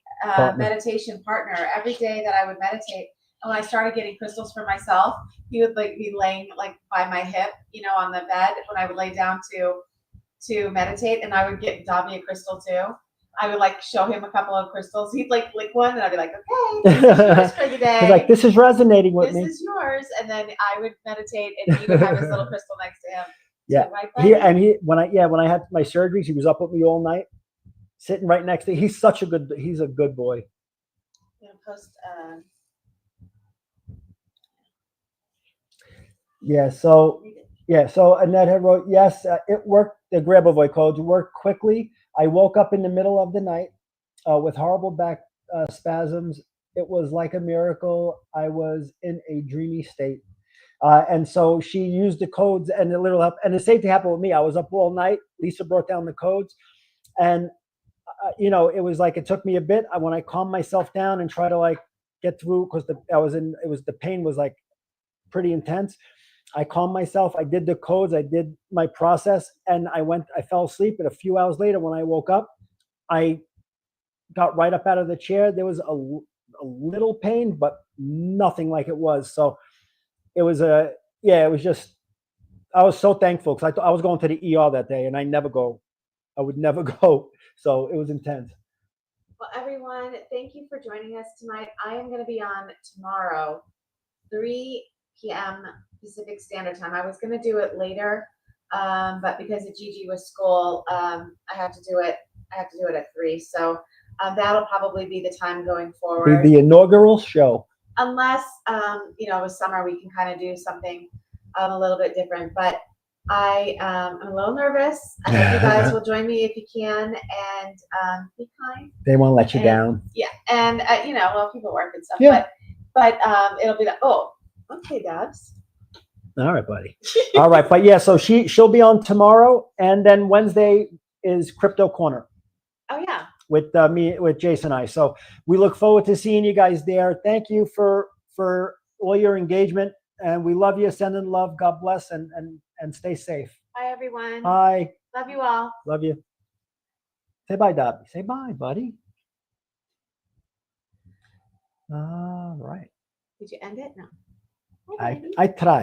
meditation partner. Every day that I would meditate, and when I started getting crystals for myself, he would like be laying like by my hip, you know, on the bed when I would lay down to meditate, and I would get Dobby a crystal too. I would like show him a couple of crystals. He'd like lick one, and I'd be like, "Okay, this is yours for the day." He's like, this is resonating with me. This is yours, and then I would meditate, and he would have his little crystal next to him. Yeah, too, right, when I had my surgeries, he was up with me all night, sitting right next to me. He's a good boy. I'm gonna post. So Annette had wrote, yes, it worked. The Grabovoi codes worked quickly. I woke up in the middle of the night with horrible back spasms. It was like a miracle. I was in a dreamy state. And so she used the codes and it literally helped. And the same thing happened with me. I was up all night. Lisa brought down the codes. And, it was like, it took me a bit when I calmed myself down and try to like get through because the pain was like pretty intense. I calmed myself. I did the codes. I did my process and I fell asleep. And a few hours later, when I woke up, I got right up out of the chair. There was a little pain, but nothing like it was. So it was it was just, I was so thankful because I was going to the ER that day and I would never go. So it was intense. Well, everyone, thank you for joining us tonight. I am going to be on tomorrow, 3 p.m. Pacific Standard Time. I was going to do it later, But because of Gigi with school, I have to do it. I have to do it at 3. So that'll probably be the time going forward. The inaugural show. Unless with summer we can kind of do something a little bit different. But I'm a little nervous. I hope you guys will join me if you can, and be kind. They won't let you down. Yeah, and people work and stuff. Yeah. But it'll be like, oh, okay, Dabs. All right, buddy. All right, but yeah, so she'll be on tomorrow, and then Wednesday is Crypto Corner Oh yeah. with with Jason and I. So we look forward to seeing you guys there. Thank you for all your engagement, and we love you. Sending love. God bless, and stay safe. Bye, everyone. Bye. Love you all. Love you. Say bye, Dobby. Say bye, buddy. All right. Did you end it? No. I tried.